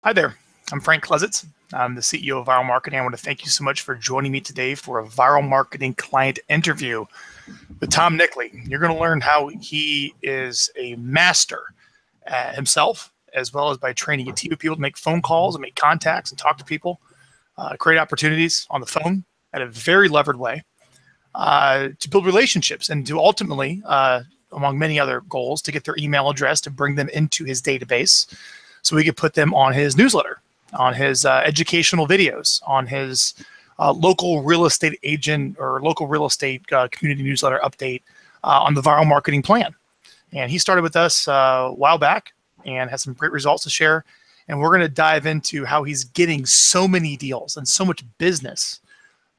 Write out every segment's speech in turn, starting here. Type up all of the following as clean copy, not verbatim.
Hi there, I'm Frank Klesitz. I'm the CEO of Viral Marketing. I want to thank you so much for joining me today for a viral marketing client interview with Tom Nickley. You're going to learn how he is a master himself, as well as by training a team of people to make phone calls and make contacts and talk to people, create opportunities on the phone at a very levered way, to build relationships and to ultimately, among many other goals, to get their email address, to bring them into his database so we could put them on his newsletter, on his educational videos, on his local real estate agent or local real estate community newsletter update on the viral marketing plan. And he started with us a while back and has some great results to share. And we're going to dive into how he's getting so many deals and so much business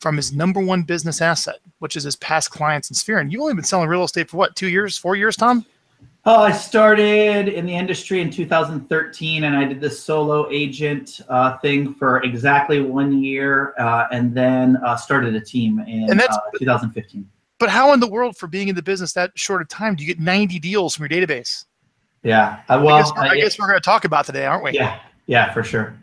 from his #1 business asset, which is his past clients and sphere. And you've only been selling real estate for what, 2 years, 4 years, Tom? I started in the industry in 2013, and I did this solo agent thing for exactly 1 year, and then started a team in 2015. But how in the world, for being in the business that short of time, do you get 90 deals from your database? Yeah, I guess we're going to talk about today, aren't we? Yeah, for sure.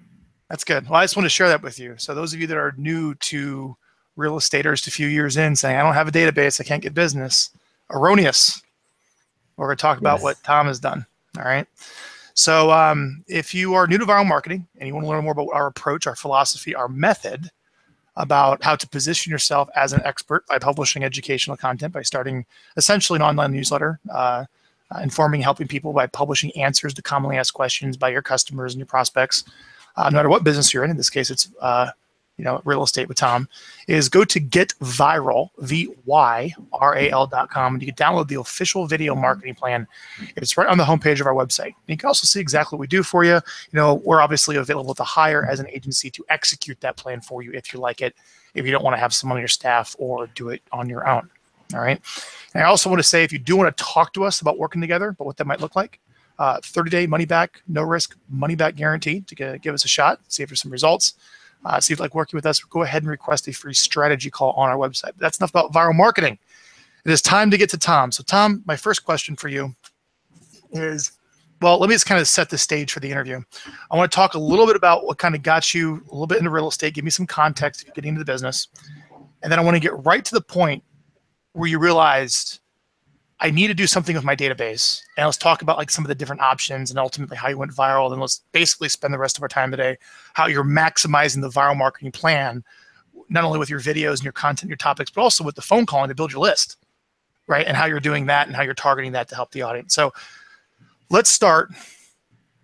That's good. Well, I just want to share that with you. So those of you that are new to real estate or just a few years in saying, I don't have a database, I can't get business, erroneous. We're going to talk about what Tom has done. All right. So if you are new to viral marketing and you want to learn more about our approach, our philosophy, our method about how to position yourself as an expert by publishing educational content, by starting essentially an online newsletter, informing, helping people by publishing answers to commonly asked questions by your customers and your prospects, no matter what business you're in this case, it's real estate with Tom, is go to getviral, VYRAL.com, and you can download the official video marketing plan. It's right on the homepage of our website. You can also see exactly what we do for you. We're obviously available to hire as an agency to execute that plan for you if you like it, if you don't want to have someone on your staff or do it on your own. All right. And I also want to say, if you do want to talk to us about working together, but what that might look like, 30-day money back, no risk, money back guarantee to give us a shot, see if there's some results. See if you like working with us, go ahead and request a free strategy call on our website. But that's enough about viral marketing. It is time to get to Tom. So Tom, my first question for you is, well, let me just kind of set the stage for the interview. I want to talk a little bit about what kind of got you a little bit into real estate, give me some context if you're getting into the business. And then I want to get right to the point where you realized, I need to do something with my database. And let's talk about some of the different options and ultimately how you went viral. And let's basically spend the rest of our time today how you're maximizing the viral marketing plan, not only with your videos and your content, your topics, but also with the phone calling to build your list, right? And how you're doing that and how you're targeting that to help the audience. So let's start.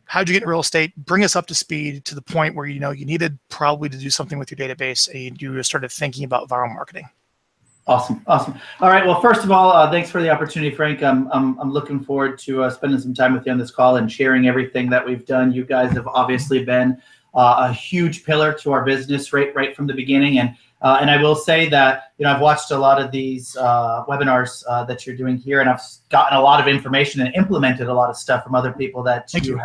How'd you get in real estate? Bring us up to speed to the point where you needed probably to do something with your database and you started thinking about viral marketing. Awesome. All right. Well, first of all, thanks for the opportunity, Frank. I'm looking forward to spending some time with you on this call and sharing everything that we've done. You guys have obviously been a huge pillar to our business right from the beginning. And I will say that I've watched a lot of these webinars that you're doing here, and I've gotten a lot of information and implemented a lot of stuff from other people that you've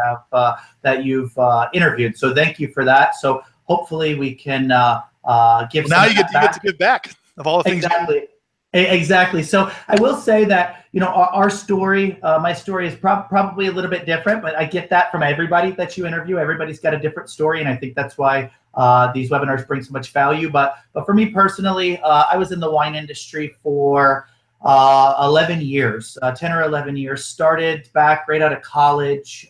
interviewed. So thank you for that. So hopefully we can give. Now you get to give back. Of all the things. Exactly. So I will say that, our story, my story is probably a little bit different, but I get that from everybody that you interview. Everybody's got a different story. And I think that's why these webinars bring so much value. But for me personally, I was in the wine industry for 11 years, 10 or 11 years, started back right out of college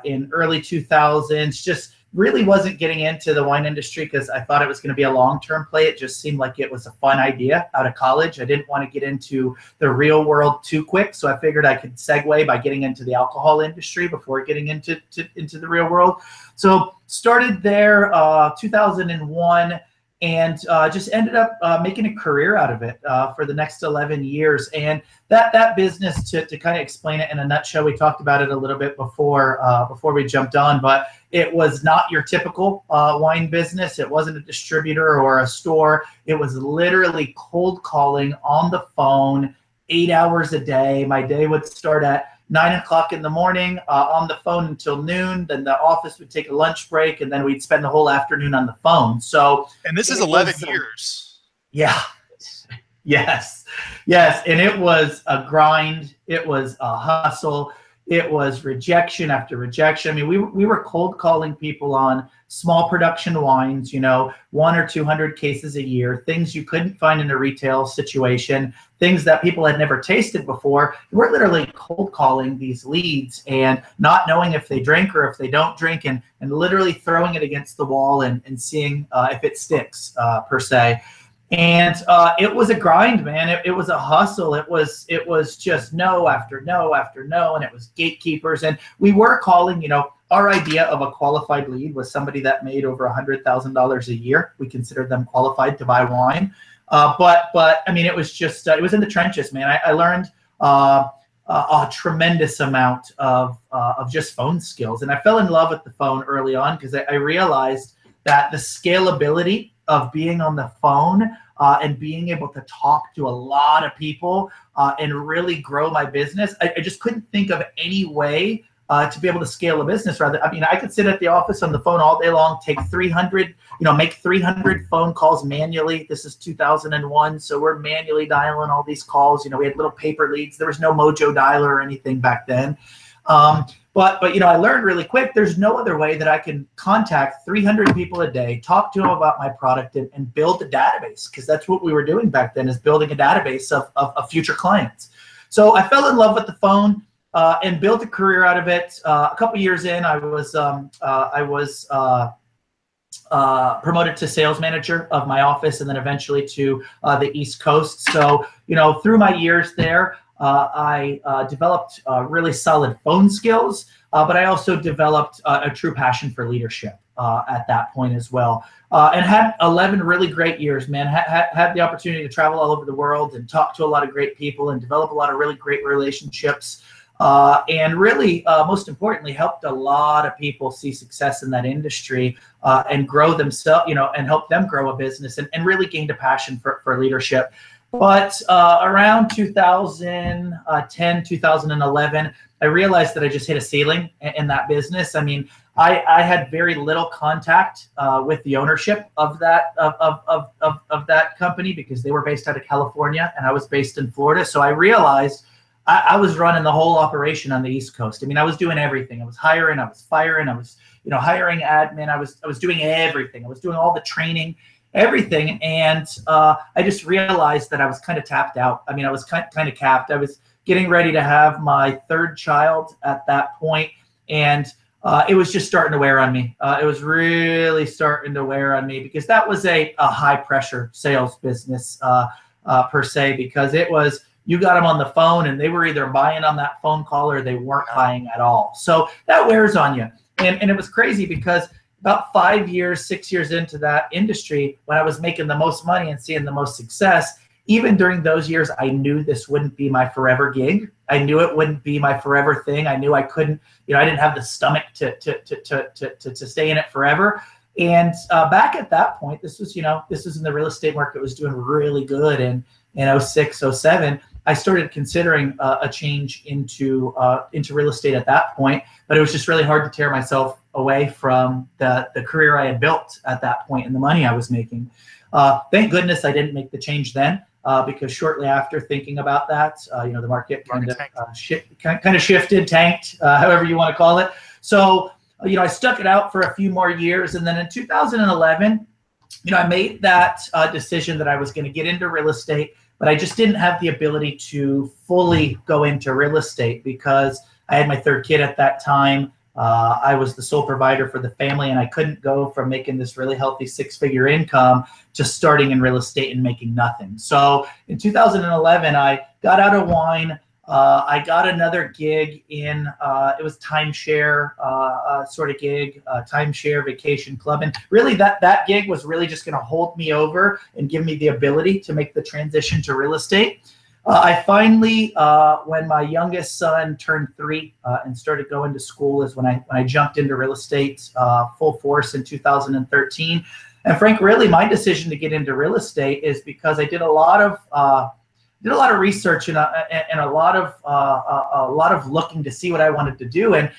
in early 2000s, just really wasn't getting into the wine industry because I thought it was going to be a long-term play. It just seemed like it was a fun idea out of college. I didn't want to get into the real world too quick, so I figured I could segue by getting into the alcohol industry before getting into the real world. So started there 2001 and just ended up making a career out of it for the next 11 years. And that business, to kind of explain it in a nutshell, we talked about it a little bit before we jumped on, but it was not your typical wine business. It wasn't a distributor or a store. It was literally cold calling on the phone, 8 hours a day. My day would start at 9 o'clock in the morning on the phone until noon. Then the office would take a lunch break, and then we'd spend the whole afternoon on the phone. So, and this is 11 years. Yeah. Yes. And it was a grind. It was a hustle. It was rejection after rejection. I mean, we were cold calling people on small production wines, you know, 100 or 200 cases a year, things you couldn't find in a retail situation, things that people had never tasted before. We're literally cold calling these leads and not knowing if they drink or if they don't drink, and literally throwing it against the wall and seeing if it sticks, per se. And it was a grind, man. It was a hustle. It was just no after no after no, and it was gatekeepers. And we were calling, you know, our idea of a qualified lead was somebody that made over $100,000 a year. We considered them qualified to buy wine. But I mean, it was just it was in the trenches, man. I learned a tremendous amount of just phone skills, and I fell in love with the phone early on because I realized that the scalability of being on the phone and being able to talk to a lot of people and really grow my business. I just couldn't think of any way to be able to scale a business. Rather, I mean, I could sit at the office on the phone all day long, take 300, you know, make 300 phone calls manually. This is 2001, so we're manually dialing all these calls. You know, we had little paper leads. There was no Mojo dialer or anything back then. But you know, I learned really quick, there's no other way that I can contact 300 people a day, talk to them about my product, and build a database, because that's what we were doing back then, is building a database of future clients. So I fell in love with the phone and built a career out of it. A couple years in, I was promoted to sales manager of my office, and then eventually to the East Coast. So, you know, through my years there, I developed really solid phone skills, but I also developed a true passion for leadership at that point as well. And had 11 really great years, man. Had the opportunity to travel all over the world and talk to a lot of great people and develop a lot of really great relationships. And really, most importantly, helped a lot of people see success in that industry and grow themselves, you know, and help them grow a business, and really gained a passion for leadership. But around 2010, 2011, I realized that I just hit a ceiling in that business. I mean, I had very little contact with the ownership of that of that company, because they were based out of California and I was based in Florida. So I realized I was running the whole operation on the East Coast. I mean, I was doing everything. I was hiring, I was firing, I was, you know, hiring admin. I was doing everything. I was doing all the training, everything. And I just realized that I was kind of tapped out. I mean, I was kind of capped. I was getting ready to have my third child at that point, and it was just starting to wear on me. It was really starting to wear on me, because that was a high pressure sales business per se, because it was, you got them on the phone and they were either buying on that phone call or they weren't buying at all. So that wears on you. And it was crazy, because about 5 years, 6 years into that industry, when I was making the most money and seeing the most success, even during those years, I knew this wouldn't be my forever gig. I knew it wouldn't be my forever thing. I knew I couldn't, you know, I didn't have the stomach to stay in it forever. And back at that point, this was, you know, this was in the real estate market, was doing really good. And in 06, 07, I started considering a change into real estate at that point, but it was just really hard to tear myself away from the career I had built at that point and the money I was making. Thank goodness I didn't make the change then, because shortly after thinking about that, you know, the market kind of shifted, tanked, however you want to call it. So, you know, I stuck it out for a few more years, and then in 2011, you know, I made that decision that I was going to get into real estate. But I just didn't have the ability to fully go into real estate, because I had my third kid at that time. I was the sole provider for the family, and I couldn't go from making this really healthy 6-figure income to starting in real estate and making nothing. So in 2011, I got out of wine. I got another gig in, it was timeshare sort of gig, timeshare vacation club. And really that gig was really just going to hold me over and give me the ability to make the transition to real estate. I finally, when my youngest son turned 3 and started going to school, is when I jumped into real estate full force in 2013. And Frank, really my decision to get into real estate is because I did a lot of research and a lot of looking to see what I wanted to do, and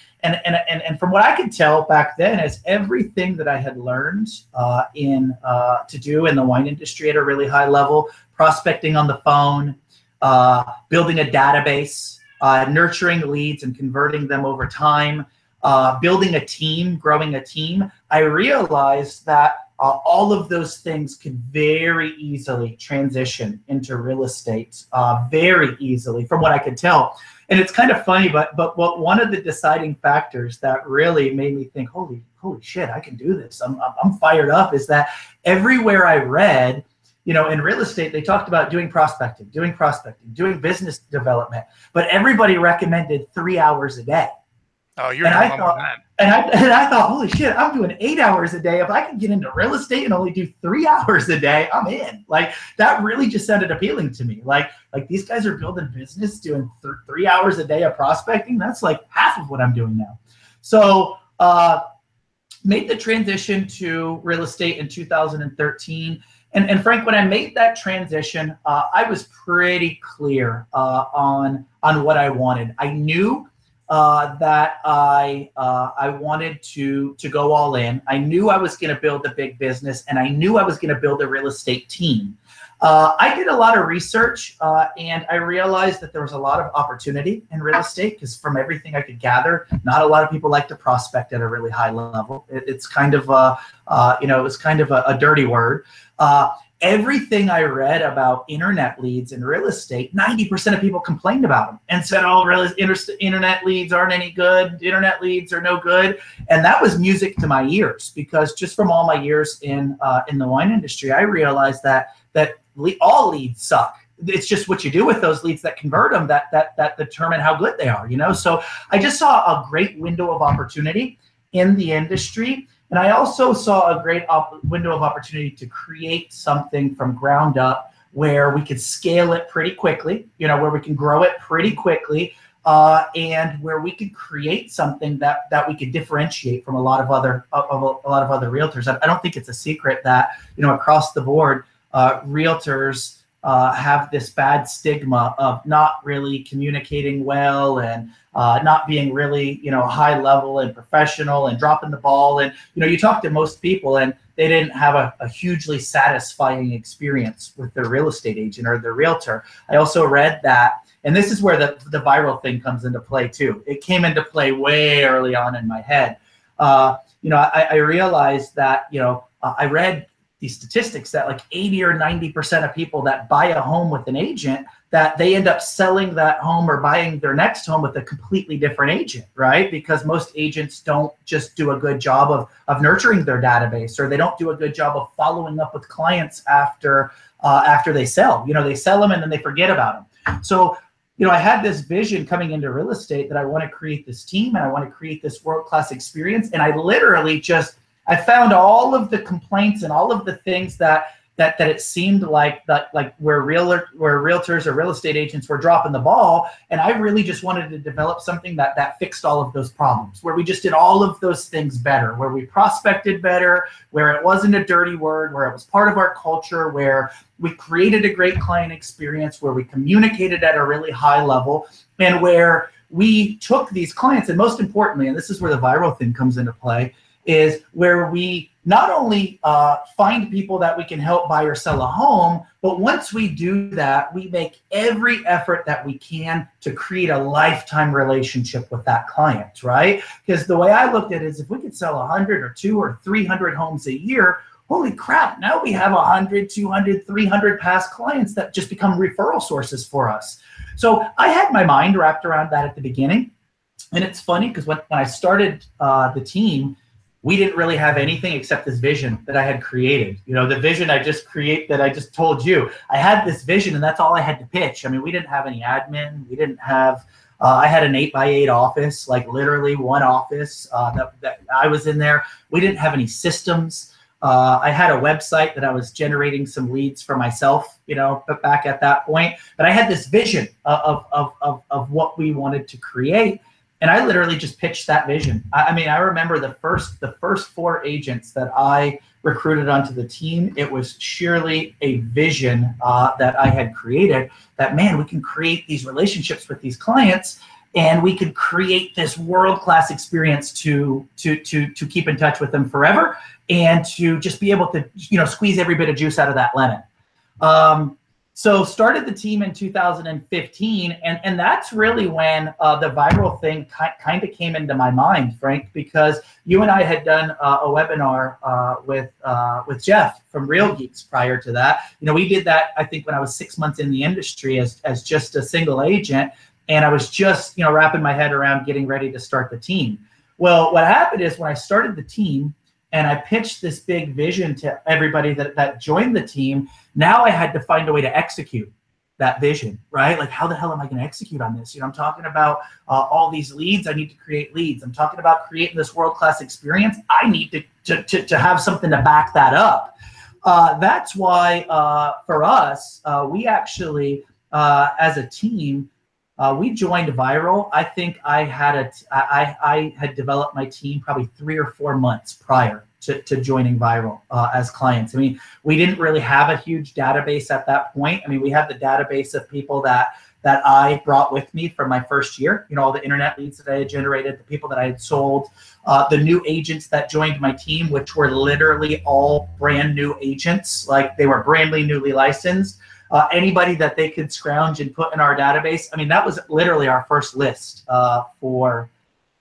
from what I could tell back then, is everything that I had learned to do in the wine industry at a really high level, prospecting on the phone, building a database, nurturing leads and converting them over time, building a team, growing a team, I realized that all of those things could very easily transition into real estate, very easily, from what I could tell. And it's kind of funny, but what one of the deciding factors that really made me think, holy shit, I can do this. I'm fired up, is that everywhere I read, you know, in real estate, they talked about doing prospecting, doing business development, but everybody recommended 3 hours a day. Oh, you're doing more than that. And I thought, holy shit, I'm doing 8 hours a day. If I can get into real estate and only do 3 hours a day, I'm in. Like, that really just sounded appealing to me. Like these guys are building business, doing 3 hours a day of prospecting. That's like half of what I'm doing now. So made the transition to real estate in 2013. And Frank, when I made that transition, I was pretty clear on what I wanted. I knew that I wanted to go all in. I knew I was going to build a big business, and I knew I was going to build a real estate team. I did a lot of research, and I realized that there was a lot of opportunity in real estate, because from everything I could gather, not a lot of people like to prospect at a really high level. It's kind of a dirty word. Everything I read about internet leads in real estate, 90% of people complained about them and said, oh, internet leads aren't any good. Internet leads are no good. And that was music to my ears, because just from all my years in the wine industry, I realized that all leads suck. It's just what you do with those leads that convert them that determine how good they are, you know? So I just saw a great window of opportunity in the industry. And I also saw a great window of opportunity to create something from ground up where we could scale it pretty quickly, you know, where we can grow it pretty quickly, and where we could create something that we could differentiate from a lot of other realtors. I don't think it's a secret that, you know, across the board, realtors have this bad stigma of not really communicating well, and not being really, you know, high level and professional, and dropping the ball. And, you know, you talk to most people and they didn't have a hugely satisfying experience with their real estate agent or their realtor. I also read that, and this is where the viral thing comes into play too. It came into play way early on in my head. You know, I realized that, you know, I read these statistics that like 80 or 90% of people that buy a home with an agent, that they end up selling that home or buying their next home with a completely different agent, right? Because most agents don't just do a good job of nurturing their database, or they don't do a good job of following up with clients after they sell. You know, they sell them and then they forget about them. So, you know, I had this vision coming into real estate that I want to create this team and I want to create this world-class experience. And I literally I found all of the complaints and all of the things that it seemed like where realtors or real estate agents were dropping the ball. And I really just wanted to develop something that fixed all of those problems, where we just did all of those things better, where we prospected better, where it wasn't a dirty word, where it was part of our culture, where we created a great client experience, where we communicated at a really high level, and where we took these clients. And most importantly, and this is where the viral thing comes into play, is where we not only find people that we can help buy or sell a home, but once we do that, we make every effort that we can to create a lifetime relationship with that client, right? Because the way I looked at it is, if we could sell 100 or 200 or 300 homes a year, holy crap, now we have 100, 200, 300 past clients that just become referral sources for us. So I had my mind wrapped around that at the beginning. And it's funny because when I started the team, we didn't really have anything except this vision that I had created. You know, the vision I just told you. I had this vision, and that's all I had to pitch. I mean, we didn't have any admin. We didn't have, I had an 8x8 office, like literally one office that I was in there. We didn't have any systems. I had a website that I was generating some leads for myself, you know, but back at that point. But I had this vision of what we wanted to create. And I literally just pitched that vision. I mean, I remember the first 4 agents that I recruited onto the team. It was sheerly a vision that I had created, that, man, we can create these relationships with these clients, and we could create this world-class experience to keep in touch with them forever, and to just be able to, you know, squeeze every bit of juice out of that lemon. So started the team in 2015, and that's really when the viral thing kind of came into my mind, Frank, because you and I had done a webinar with Jeff from Real Geeks prior to that. You know, we did that, I think, when I was 6 months in the industry as just a single agent, and I was just, you know, wrapping my head around getting ready to start the team. Well, what happened is when I started the team and I pitched this big vision to everybody that joined the team, now I had to find a way to execute that vision, right? Like, how the hell am I going to execute on this? You know, I'm talking about all these leads. I need to create leads. I'm talking about creating this world-class experience. I need to have something to back that up. That's why for us, we actually, as a team, we joined Viral. I think I had developed my team probably 3 or 4 months prior to joining Viral as clients. I mean, we didn't really have a huge database at that point. I mean, we had the database of people that I brought with me from my first year, you know, all the internet leads that I had generated, the people that I had sold, the new agents that joined my team, which were literally all brand new agents, like they were newly licensed. Anybody that they could scrounge and put in our database. I mean, that was literally our first list for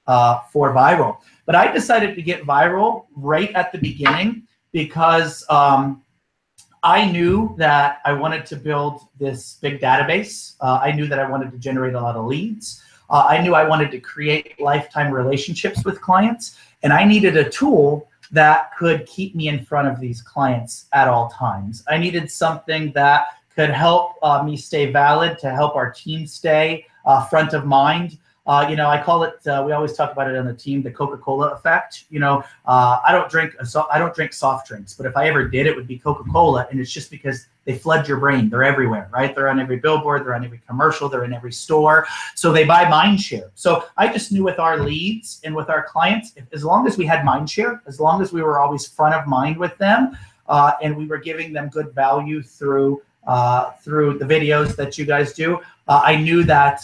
Viral. But I decided to get Viral right at the beginning because I knew that I wanted to build this big database. I knew that I wanted to generate a lot of leads. I knew I wanted to create lifetime relationships with clients, and I needed a tool that could keep me in front of these clients at all times. I needed something that could help me stay valid, to help our team stay front of mind. You know, I call it, we always talk about it on the team, the Coca-Cola effect. You know, I don't drink soft drinks, but if I ever did, it would be Coca-Cola, and it's just because they flood your brain. They're everywhere, right? They're on every billboard, they're on every commercial, they're in every store. So they buy mind share. So I just knew with our leads and with our clients, as long as we had mind share, as long as we were always front of mind with them, and we were giving them good value through the videos that you guys do, I knew that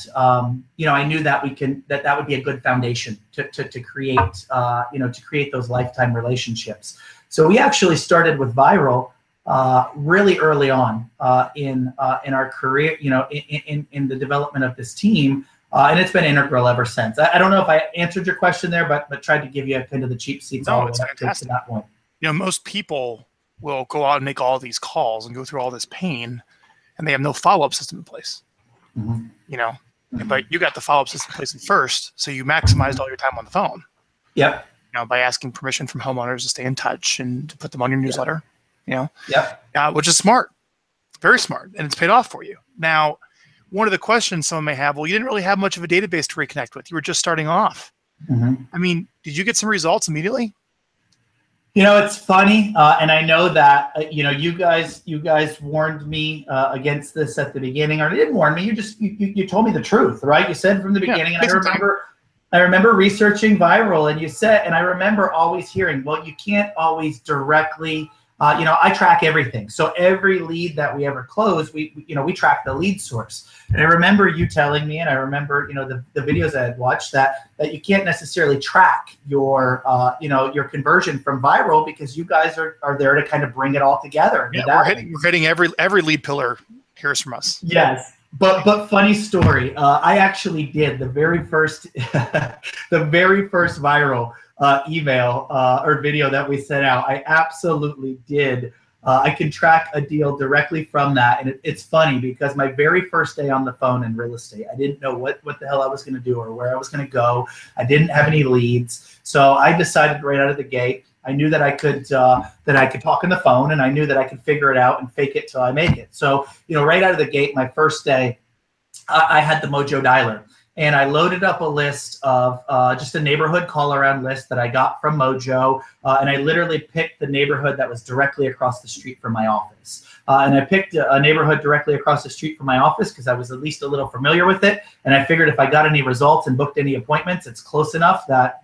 you know, I knew that that would be a good foundation to create you know, to create those lifetime relationships. So we actually started with Viral really early on in our career, you know, in the development of this team, and it's been integral ever since. I don't know if I answered your question there, but tried to give you kind of the cheap seats all the way up to that point. You know, most people will go out and make all these calls and go through all this pain, and they have no follow-up system in place. Mm-hmm. You know, but you got the follow-up system in place first, so you maximized all your time on the phone. Yep. You know, by asking permission from homeowners to stay in touch and to put them on your newsletter. You know, yep. Which is smart, very smart, and it's paid off for you. Now, one of the questions someone may have, well, you didn't really have much of a database to reconnect with. You were just starting off. Mm-hmm. I mean, did you get some results immediately? You know, it's funny, and I know that you know, you guys warned me against this at the beginning, or you didn't warn me. You told me the truth, right? You said from the beginning, and I remember researching Viral, and you said, and I remember always hearing, well, you can't always directly. You know, I track everything. So every lead that we ever close, we track the lead source. And I remember you telling me, and I remember, you know, the videos I had watched that you can't necessarily track your, you know, your conversion from Viral, because you guys are there to kind of bring it all together. Yeah, we're hitting every lead pillar hears from us. Yes. But funny story, I actually did the very first Viral email or video that we sent out. I absolutely did. I can track a deal directly from that, and it's funny because my very first day on the phone in real estate, I didn't know what the hell I was going to do or where I was going to go. I didn't have any leads, so I decided right out of the gate. I knew that I could talk on the phone, and I knew that I could figure it out and fake it till I make it. So, you know, right out of the gate, my first day, I had the Mojo Dialer, and I loaded up a list of just a neighborhood call around list that I got from Mojo, and I literally picked the neighborhood that was directly across the street from my office. And I picked a neighborhood directly across the street from my office because I was at least a little familiar with it, and I figured if I got any results and booked any appointments, it's close enough that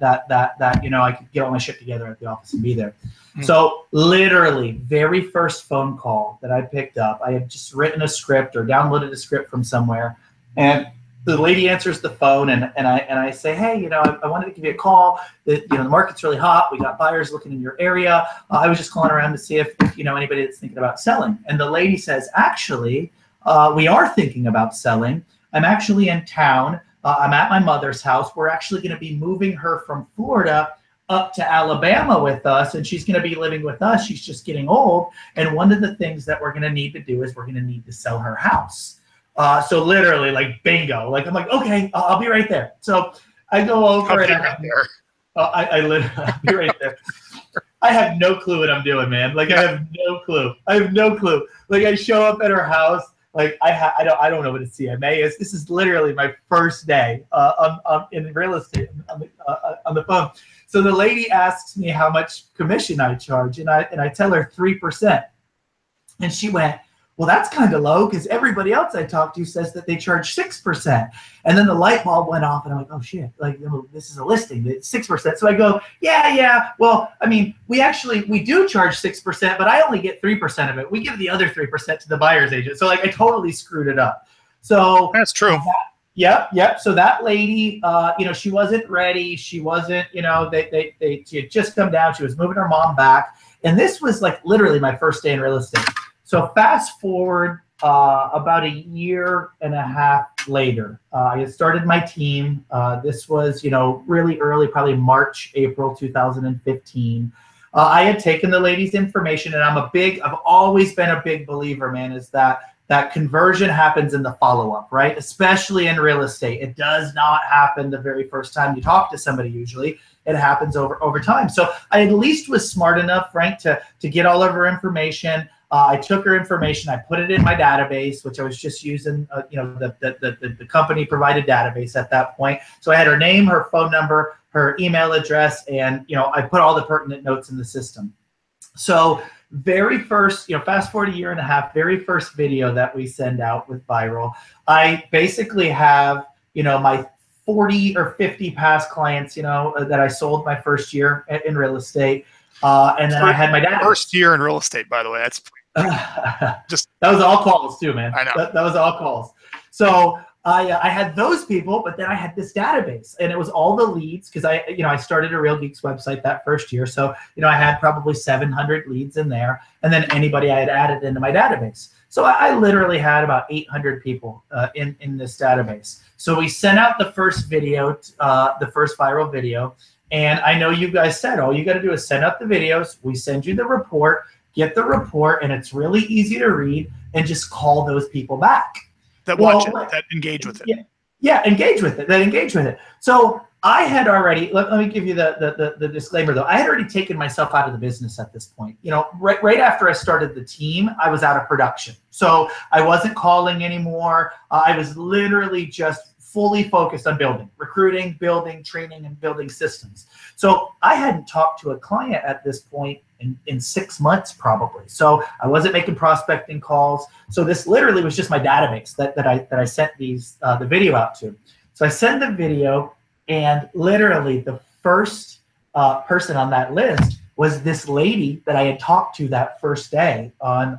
you know, I could get all my shit together at the office and be there. Mm-hmm. So literally, very first phone call that I picked up, I had just written a script or downloaded a script from somewhere, and the lady answers the phone, and I say, hey, you know, I wanted to give you a call. You know, the market's really hot. We got buyers looking in your area. I was just calling around to see if you know anybody that's thinking about selling. And the lady says, actually, we are thinking about selling. I'm actually in town. I'm at my mother's house. We're actually going to be moving her from Florida up to Alabama with us, and she's going to be living with us. She's just getting old. And one of the things that we're going to need to do is we're going to need to sell her house. So literally, like, bingo. Like, I'm like, okay, I'll be right there. So I go over and I literally, I'll be right there. I have no clue what I'm doing, man. Like, I have no clue. I have no clue. Like, I show up at her house. Like, I don't know what a CMA is. This is literally my first day in real estate on the phone. So the lady asks me how much commission I charge, and I tell her 3%, and she went, well, that's kind of low because everybody else I talked to says that they charge 6%. And then the light bulb went off, and I'm like, oh shit, like, this is a listing, it's 6%. So I go, yeah. Well, I mean, we do charge 6%, but I only get 3% of it. We give the other 3% to the buyer's agent. So, like, I totally screwed it up. So that's true. Yep. So that lady, she wasn't ready. She wasn't, she had just come down. She was moving her mom back. And this was like literally my first day in real estate. So fast forward about a year and a half later, I had started my team. This was, really early, probably March, April 2015. I had taken the lady's information, and I've always been a big believer, man, is that conversion happens in the follow-up, right? Especially in real estate. It does not happen the very first time you talk to somebody usually. It happens over time. So I at least was smart enough, Frank, to get all of her information. I took her information, I put it in my database, which I was just using, the company provided database at that point. So I had her name, her phone number, her email address, and, I put all the pertinent notes in the system. So very first, fast forward a year and a half, very first video that we send out with Viral, I basically have, my 40 or 50 past clients, that I sold my first year in real estate. And then I had my dad. First year in real estate, by the way. That's just that was all calls too, man. I know. That was all calls. So I had those people, but then I had this database, and it was all the leads because I started a Real Geeks website that first year. So, I had probably 700 leads in there, and then anybody I had added into my database. So I literally had about 800 people in this database. So we sent out the first video, the first viral video. And I know you guys said, all you got to do is send out the videos. We send you the report, get the report, and it's really easy to read, and just call those people back. That watch it, that engage with it. Yeah, engage with it. So I had already, let me give you the disclaimer though. I had already taken myself out of the business at this point. Right after I started the team, I was out of production. So I wasn't calling anymore. I was literally just fully focused on recruiting, building, training, and building systems. So I hadn't talked to a client at this point in 6 months probably. So I wasn't making prospecting calls. So this literally was just my database that I sent the video out to. So I sent the video, and literally the first person on that list was this lady that I had talked to that first day on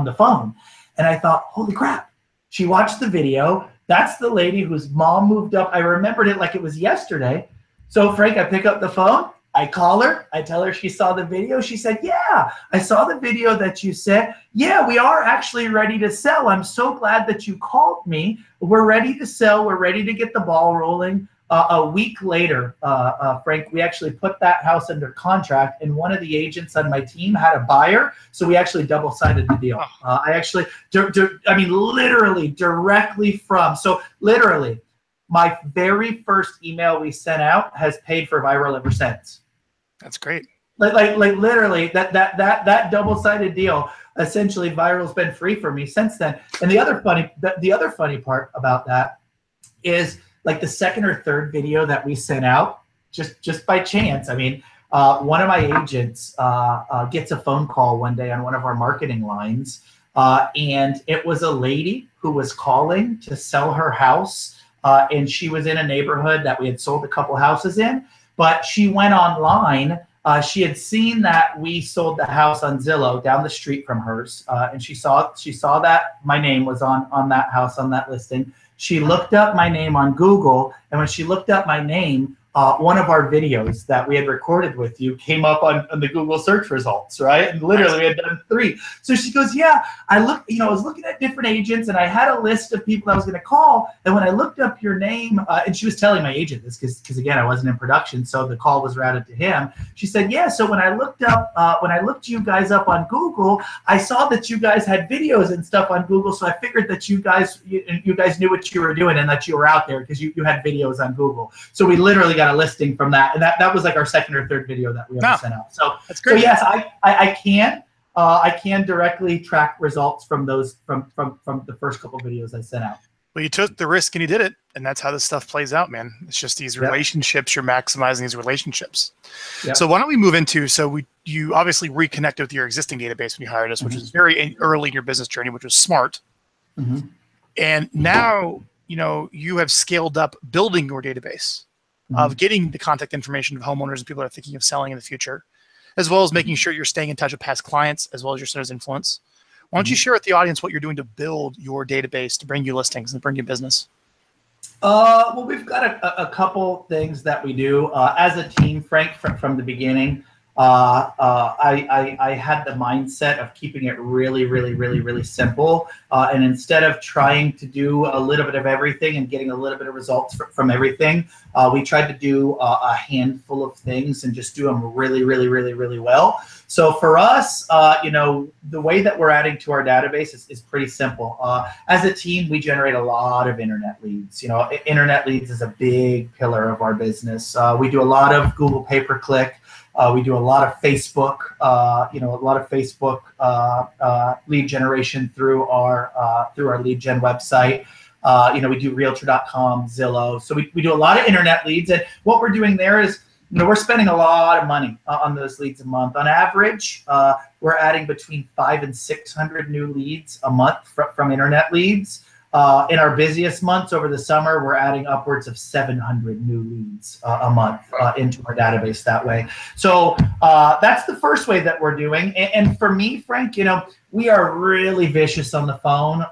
the phone. And I thought, holy crap, she watched the video. That's the lady whose mom moved up. I remembered it like it was yesterday. So Frank, I pick up the phone, I call her, I tell her she saw the video. She said, yeah, I saw the video that you sent. Yeah, we are actually ready to sell. I'm so glad that you called me. We're ready to sell. We're ready to get the ball rolling. A week later, Frank, we actually put that house under contract, and one of the agents on my team had a buyer, so we actually double-sided the deal. Literally directly from, so literally, my very first email we sent out has paid for Viral ever since. That's great. Like literally, that double-sided deal, essentially, Viral's been free for me since then. And the other funny part about that is, like, the second or third video that we sent out, just by chance. I mean, one of my agents gets a phone call one day on one of our marketing lines, and it was a lady who was calling to sell her house, and she was in a neighborhood that we had sold a couple houses in, but she went online. She had seen that we sold the house on Zillow down the street from hers, and she saw that my name was on that house, on that listing. She looked up my name on Google, and when she looked up my name, one of our videos that we had recorded with you came up on the Google search results, right? And literally we had done 3. So she goes, yeah, I was looking at different agents and I had a list of people I was going to call. And when I looked up your name, and she was telling my agent this because again, I wasn't in production, so the call was routed to him. She said, yeah, so when I looked you guys up on Google, I saw that you guys had videos and stuff on Google. So I figured that you guys knew what you were doing and that you were out there because you had videos on Google. So we literally got a listing from that, and that was like our 2nd or 3rd video that we ever sent out. So that's great. So yes, I can directly track results from those from the first couple videos I sent out. Well, you took the risk and you did it, and that's how this stuff plays out, man. It's just these relationships. You're maximizing these relationships. Yep. So why don't we move into, you obviously reconnected with your existing database when you hired us, which was very early in your business journey, which was smart. And now, you have scaled up building your database of getting the contact information of homeowners and people that are thinking of selling in the future, as well as making sure you're staying in touch with past clients, as well as your centers of influence. Why don't you share with the audience what you're doing to build your database to bring you listings and bring you business? Well, we've got a couple things that we do as a team, Frank, from the beginning. I had the mindset of keeping it really, really, really, really simple. And instead of trying to do a little bit of everything and getting a little bit of results from everything, we tried to do a handful of things and just do them really, really, really, really well. So for us, the way that we're adding to our database is pretty simple. As a team, we generate a lot of internet leads. Internet leads is a big pillar of our business. We do a lot of Google pay-per-click. We do a lot of Facebook, lead generation through our lead gen website. We do Realtor.com, Zillow. So we do a lot of internet leads, and what we're doing there is, we're spending a lot of money on those leads a month. On average, we're adding between 500 and 600 new leads a month from internet leads. In our busiest months over the summer, we're adding upwards of 700 new leads a month into our database that way. So that's the first way that we're doing. And for me, Frank, we are really vicious on the phone.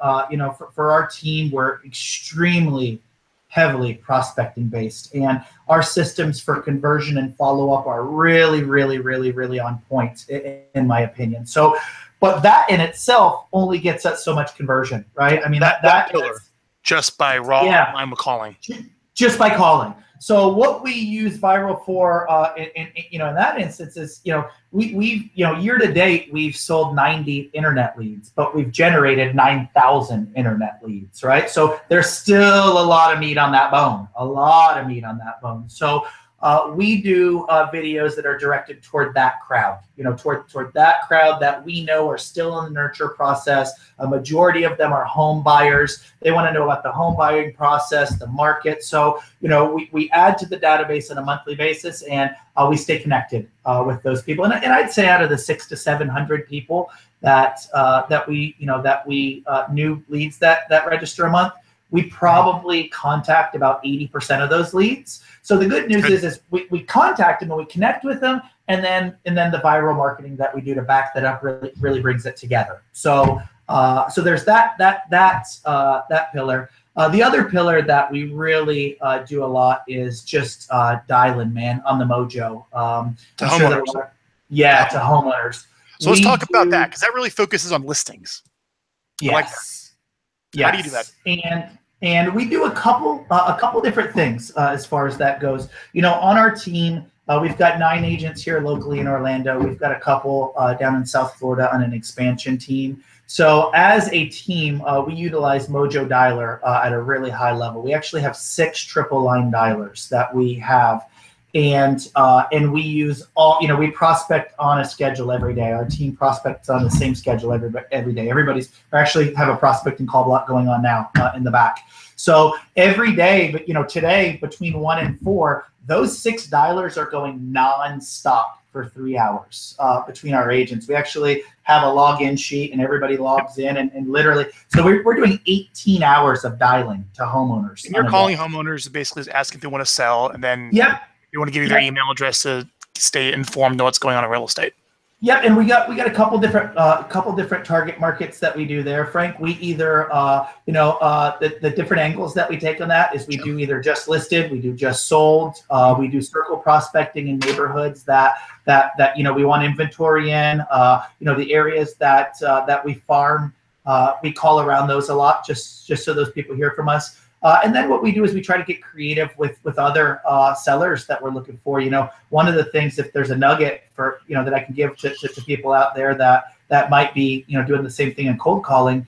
For our team, we're extremely heavily prospecting based, and our systems for conversion and follow-up are really, really, really, really on point, in my opinion. So, but that in itself only gets us so much conversion, right? I mean, that killer just by raw online calling. Just by calling. So what we use Viral for, in that instance is, we've year to date we've sold 90 internet leads, but we've generated 9,000 internet leads, right? So there's still a lot of meat on that bone, So we do videos that are directed toward that crowd, toward that crowd that we know are still in the nurture process. A majority of them are home buyers. They want to know about the home buying process, the market. So, we add to the database on a monthly basis, and we stay connected with those people. And I'd say out of the 600 to 700 people that we new leads that register a month, we probably contact about 80% of those leads. So the good news is we contact them and we connect with them, and then the viral marketing that we do to back that up really brings it together. So there's that pillar. The other pillar that we really do a lot is just dialing, man, on the mojo. To homeowners. To homeowners. So let's talk about that, because that really focuses on listings. Yes. I like that. Yes. How do you do that? And we do a couple different things as far as that goes. On our team, we've got 9 agents here locally in Orlando. We've got a couple down in South Florida on an expansion team. So as a team, we utilize Mojo Dialer at a really high level. We actually have 6 triple line dialers that we have. And we use we prospect on a schedule every day. Our team prospects on the same schedule every day. We actually have a prospecting call block going on now in the back. So every day, but today between 1 and 4, those 6 dialers are going nonstop for 3 hours between our agents. We actually have a login sheet, and everybody logs in, and literally, so we're doing 18 hours of dialing to homeowners. And you're calling homeowners basically asking if they want to sell, and then you want to give you their email address to stay informed on what's going on in real estate. Yeah, and we got a couple different target markets that we do there, Frank. We either the different angles that we take on that is we do either just listed, we do just sold, we do circle prospecting in neighborhoods that we want inventory in, the areas that we farm, we call around those a lot just so those people hear from us. And then what we do is we try to get creative with other sellers that we're looking for. One of the things, if there's a nugget for that I can give to people out there that might be doing the same thing in cold calling.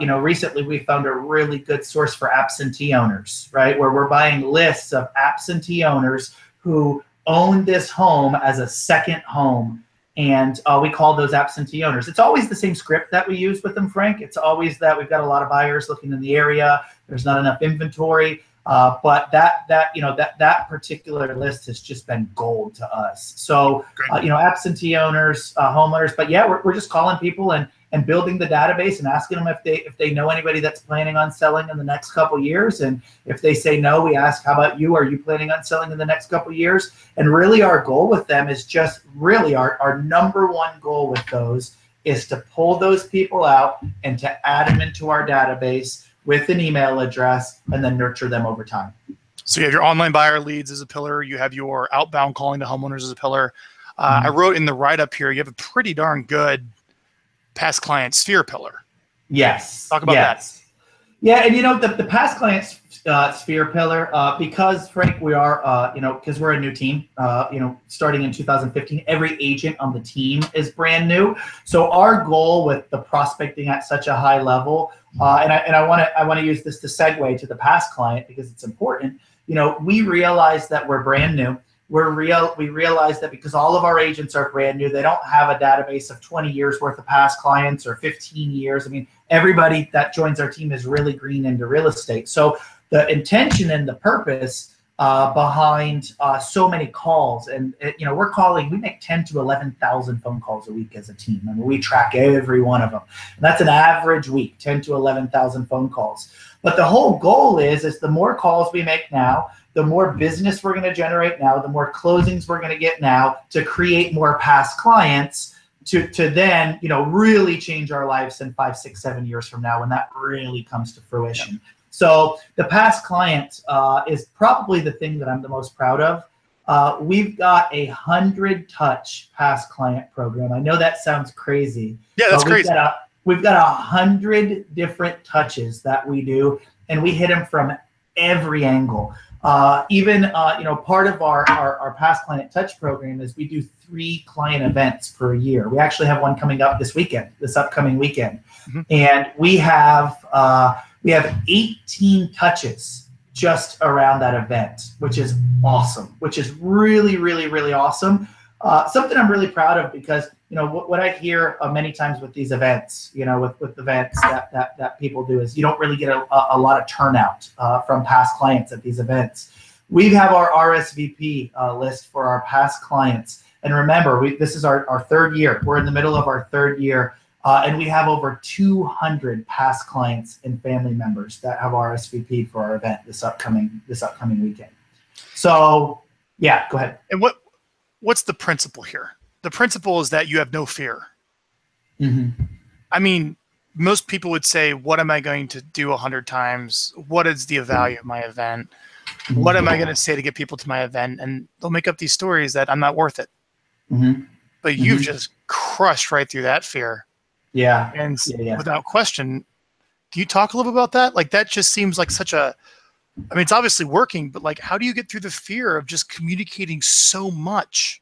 Recently we found a really good source for absentee owners, right? Where we're buying lists of absentee owners who own this home as a second home. And we call those absentee owners. It's always the same script that we use with them, Frank. It's always that we've got a lot of buyers looking in the area. There's not enough inventory, but that particular list has just been gold to us. So absentee owners, homeowners, but yeah, we're just calling people and building the database and asking them if they know anybody that's planning on selling in the next couple of years. And if they say no, we ask, how about you? Are you planning on selling in the next couple of years? And really our goal with them is just really our number one goal with those is to pull those people out and to add them into our database with an email address and then nurture them over time. So you have your online buyer leads as a pillar. You have your outbound calling to homeowners as a pillar. I wrote in the write-up here, you have a pretty darn good past client sphere pillar. Yes. Talk about that. Yeah, and the past client sphere pillar, because Frank, we are, because we're a new team, starting in 2015, every agent on the team is brand new. So our goal with the prospecting at such a high level, and I want to use this to segue to the past client because it's important. We realize that we're brand new. We realize that because all of our agents are brand new, they don't have a database of 20 years worth of past clients or 15 years. I mean, everybody that joins our team is really green into real estate. So the intention and the purpose behind so many calls, and we make 10 to 11,000 phone calls a week as a team. I mean, we track every one of them. And that's an average week, 10 to 11,000 phone calls. But the whole goal is the more calls we make now, the more business we're going to generate now, the more closings we're going to get now to create more past clients to then, really change our lives in 5, 6, 7 years from now when that really comes to fruition. Yeah. So the past client is probably the thing that I'm the most proud of. We've got 100-touch past client program. I know that sounds crazy. Yeah, that's crazy. We've got 100 different touches that we do, and we hit them from every angle. Part of our past client touch program is we do 3 client events per year. We actually have one coming up this upcoming weekend. And we have 18 touches just around that event, which is awesome, which is really, really, really awesome. Something I'm really proud of because, what I hear many times with these events, with events that people do is you don't really get a lot of turnout from past clients at these events. We have our RSVP list for our past clients. And remember, this is our 3rd year. We're in the middle of our 3rd year. And we have over 200 past clients and family members that have RSVP'd for our event this upcoming weekend. So, yeah, go ahead. And what's the principle here? The principle is that you have no fear. I mean, most people would say, what am I going to do 100 times? What is the value of my event? What am I going to say to get people to my event? And they'll make up these stories that I'm not worth it. But you've just crushed right through that fear. Yeah. And without question, can you talk a little bit about that? Like, that just seems like it's obviously working, but like, how do you get through the fear of just communicating so much?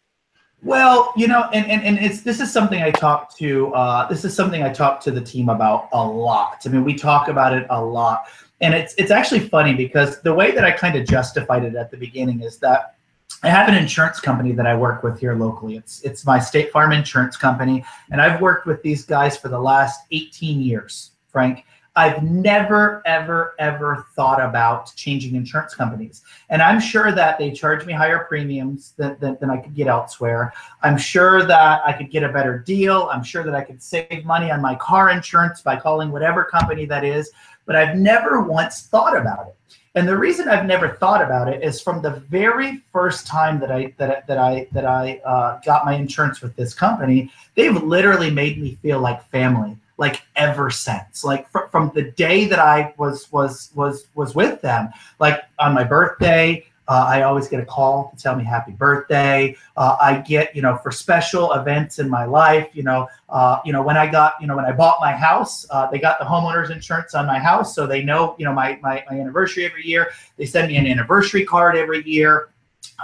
Well, this is something I talk to the team about a lot. I mean, we talk about it a lot, and it's actually funny because the way that I kind of justified it at the beginning is that I have an insurance company that I work with here locally. It's my State Farm insurance company, and I've worked with these guys for the last 18 years, Frank. I've never, ever, ever thought about changing insurance companies. And I'm sure that they charge me higher premiums than I could get elsewhere. I'm sure that I could get a better deal. I'm sure that I could save money on my car insurance by calling whatever company that is. But I've never once thought about it. And the reason I've never thought about it is from the very first time that I got my insurance with this company, they've literally made me feel like family, like ever since. Like from the day that I was with them, like on my birthday, I always get a call to tell me happy birthday. I get, for special events in my life, when I bought my house, they got the homeowner's insurance on my house. So they know, my anniversary every year. They send me an anniversary card every year.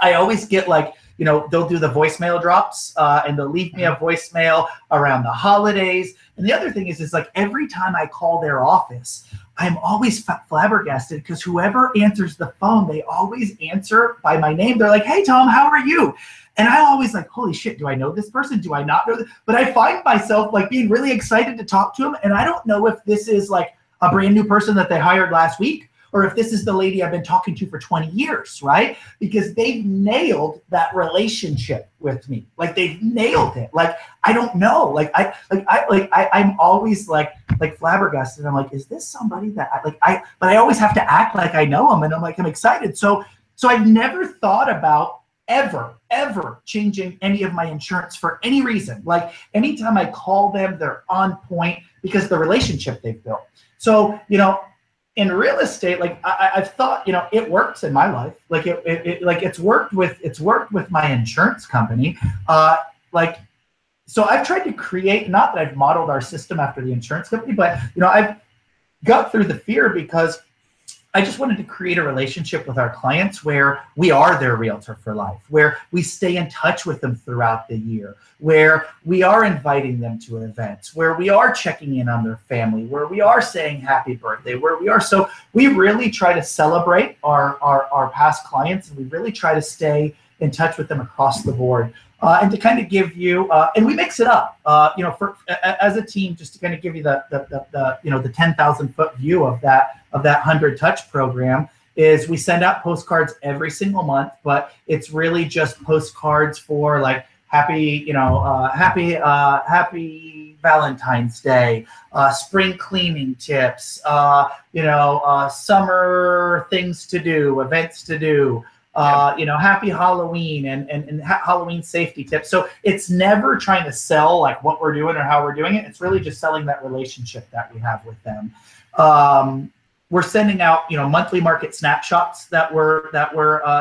I always get like, they'll do the voicemail drops and they'll leave me a voicemail around the holidays. And the other thing is like every time I call their office, I'm always flabbergasted because whoever answers the phone, they always answer by my name. They're like, hey, Tom, how are you? And I always like, holy shit, do I know this person? Do I not know this? But I find myself like being really excited to talk to them. And I don't know if this is like a brand new person that they hired last week, or if this is the lady I've been talking to for 20 years, right? Because they've nailed that relationship with me. Like they've nailed it. Like, I don't know. I'm always like flabbergasted. I'm like, is this somebody that but I always have to act like I know them. And I'm like, I'm excited. So I've never thought about ever changing any of my insurance for any reason. Like anytime I call them, they're on point because of the relationship they've built. So, in real estate, like I've thought, it works in my life. Like it's worked with my insurance company. So I've tried to create, not that I've modeled our system after the insurance company, but I've got through the fear because I just wanted to create a relationship with our clients where we are their realtor for life, where we stay in touch with them throughout the year, where we are inviting them to events, where we are checking in on their family, where we are saying happy birthday, where we are. So we really try to celebrate our past clients, and we really try to stay in touch with them across the board. And to kind of give you, and we mix it up, as a team, just to kind of give you the 10,000 foot view of that 100 touch program, is we send out postcards every single month, but it's really just postcards for like happy Valentine's Day, spring cleaning tips, summer things to do, events to do. Happy Halloween and Halloween safety tips. So it's never trying to sell like what we're doing or how we're doing it. It's really just selling that relationship that we have with them. We're sending out, monthly market snapshots that we're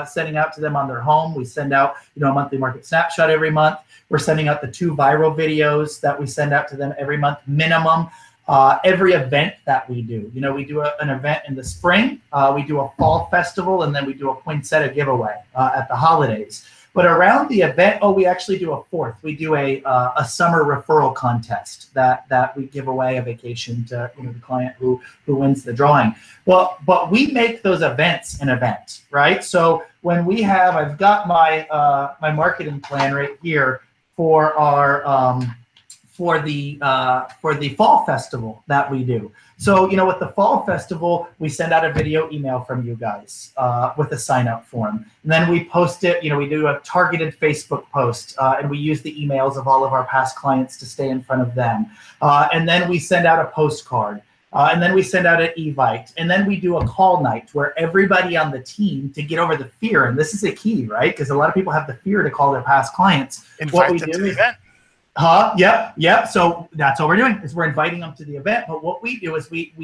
sending out to them on their home. We send out, a monthly market snapshot every month. We're sending out the 2 viral videos that we send out to them every month minimum. Every event that we do, we do an event in the spring, we do a fall festival, and then we do a poinsettia giveaway at the holidays. But around the event, we actually do a 4th. We do a summer referral contest that we give away a vacation to the client who wins the drawing. Well, but we make those events an event, right? So when we have, I've got my my marketing plan right here for our for the fall festival that we do. So, with the fall festival, we send out a video email from you guys with a sign up form. And then we post it, we do a targeted Facebook post and we use the emails of all of our past clients to stay in front of them. And then we send out a postcard. And then we send out an evite. And then we do a call night where everybody on the team, to get over the fear, and this is a key, right? Because a lot of people have the fear to call their past clients. Invite them to the event. Yep. So that's what we're doing, is we're inviting them to the event. But what we do is we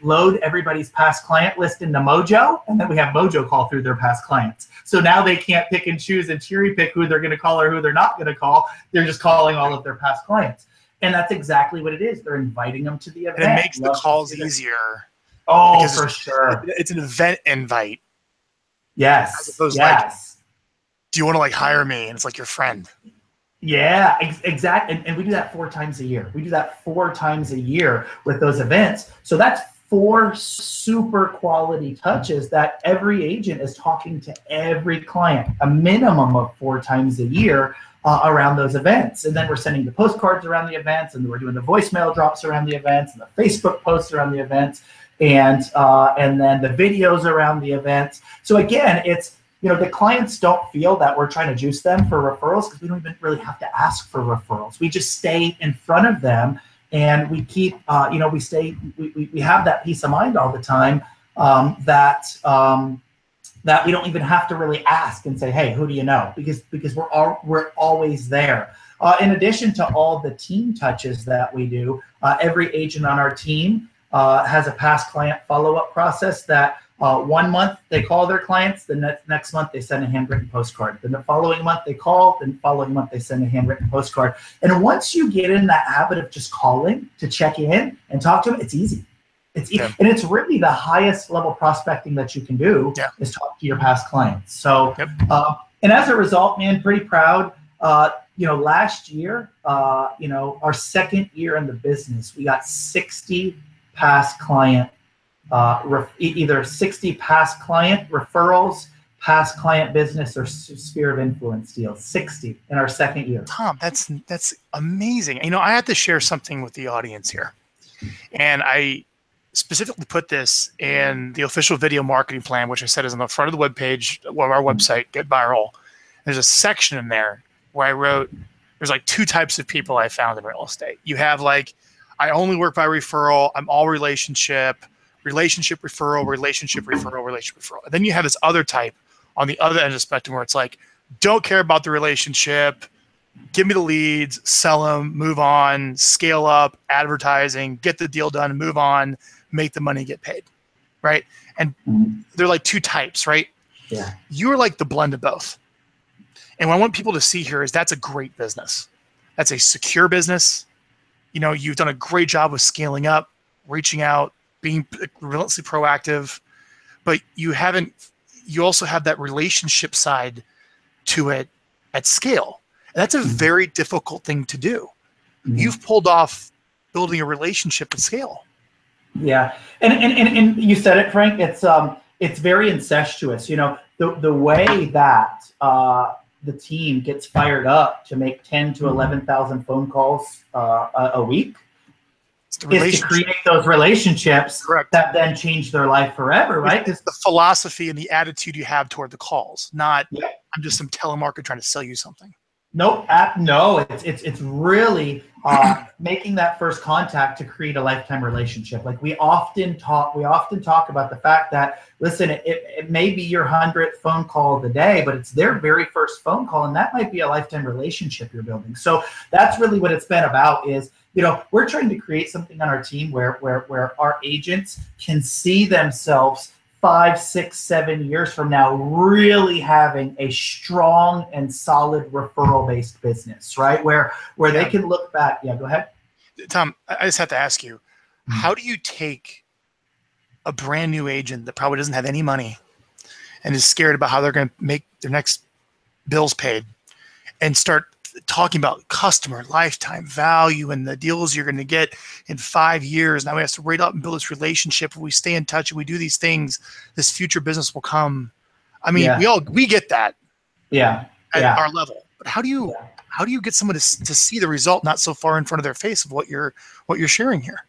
load everybody's past client list into Mojo, and then we have Mojo call through their past clients. So now they can't pick and choose and cherry pick who they're going to call or who they're not going to call. They're just calling all of their past clients. And that's exactly what it is. They're inviting them to the event. And it makes the calls easier. Oh, for sure. It's an event invite. Yes. As opposed to like, do you want to like hire me? And it's like your friend. Yeah, exactly. And we do that 4 times a year. We do that 4 times a year with those events. So that's 4 super quality touches that every agent is talking to every client, a minimum of 4 times a year around those events. And then we're sending the postcards around the events, and we're doing the voicemail drops around the events, and the Facebook posts around the events, and then the videos around the events. So again, it's, the clients don't feel that we're trying to juice them for referrals, because we don't even really have to ask for referrals. We just stay in front of them, and we keep, we have that peace of mind all the time. that we don't even have to really ask and say, hey, who do you know? Because we're always there. In addition to all the team touches that we do, every agent on our team has a past client follow-up process that 1 month they call their clients, the next month they send a handwritten postcard. Then the following month they call, then the following month they send a handwritten postcard. And once you get in that habit of just calling to check in and talk to them, it's easy. It's easy. And it's really the highest level prospecting that you can do is talk to your past clients. So, and as a result, man, pretty proud. Last year, our second year in the business, we got 60 past client, either 60 past client referrals, past client business, or sphere of influence deals. 60 in our second year. Tom, that's amazing. I have to share something with the audience here, and I specifically put this in the official video marketing plan, which I said is on the front of the webpage of our website, Get Viral. There's a section in there where I wrote, there's like 2 types of people I found in real estate. You have like, I only work by referral. I'm all relationship referral, relationship referral. And then you have this other type on the other end of the spectrum where it's like, don't care about the relationship. Give me the leads, sell them, move on, scale up, advertising, get the deal done, move on, make the money, get paid, right? And they're like 2 types, right? Yeah. You're like the blend of both. And what I want people to see here is that's a great business. That's a secure business. You've done a great job with scaling up, reaching out, being relentlessly proactive, but you also have that relationship side to it at scale. And that's a very difficult thing to do. You've pulled off building a relationship at scale. Yeah, and you said it, Frank. It's very incestuous. The way that the team gets fired up to make 10 to 11,000 phone calls a week is to create those relationships that then change their life forever, right? It's the philosophy and the attitude you have toward the calls, not I'm just some telemarketer trying to sell you something. Nope. No, it's really making that first contact to create a lifetime relationship. Like we often talk about the fact that, listen, it may be your 100th phone call of the day, but it's their very first phone call, and that might be a lifetime relationship you're building. So that's really what it's been about. Is we're trying to create something on our team where our agents can see themselves 5, 6, 7 years from now really having a strong and solid referral-based business, right? Where they can look back. Yeah, go ahead. Tom, I just have to ask you, how do you take a brand new agent that probably doesn't have any money and is scared about how they're going to make their next bills paid and start talking about customer lifetime value and the deals you're going to get in 5 years? Now we have to rate up and build this relationship. If we stay in touch and we do these things, this future business will come. I mean, we get that at our level, but how do you get someone to see the result not so far in front of their face of what you're sharing here?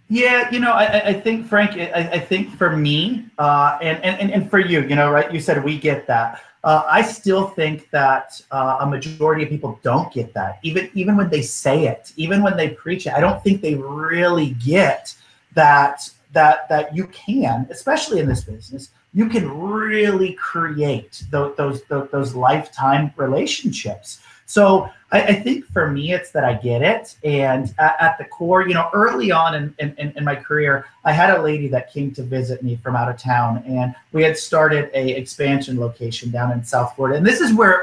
Yeah, I think, Frank, I think for me and for you, right? You said we get that. I still think that a majority of people don't get that. Even when they say it, even when they preach it, I don't think they really get that you can, especially in this business, you can really create those lifetime relationships. So I think for me, it's that I get it. And at the core, early on in my career, I had a lady that came to visit me from out of town, and we had started a expansion location down in South Florida. And this is where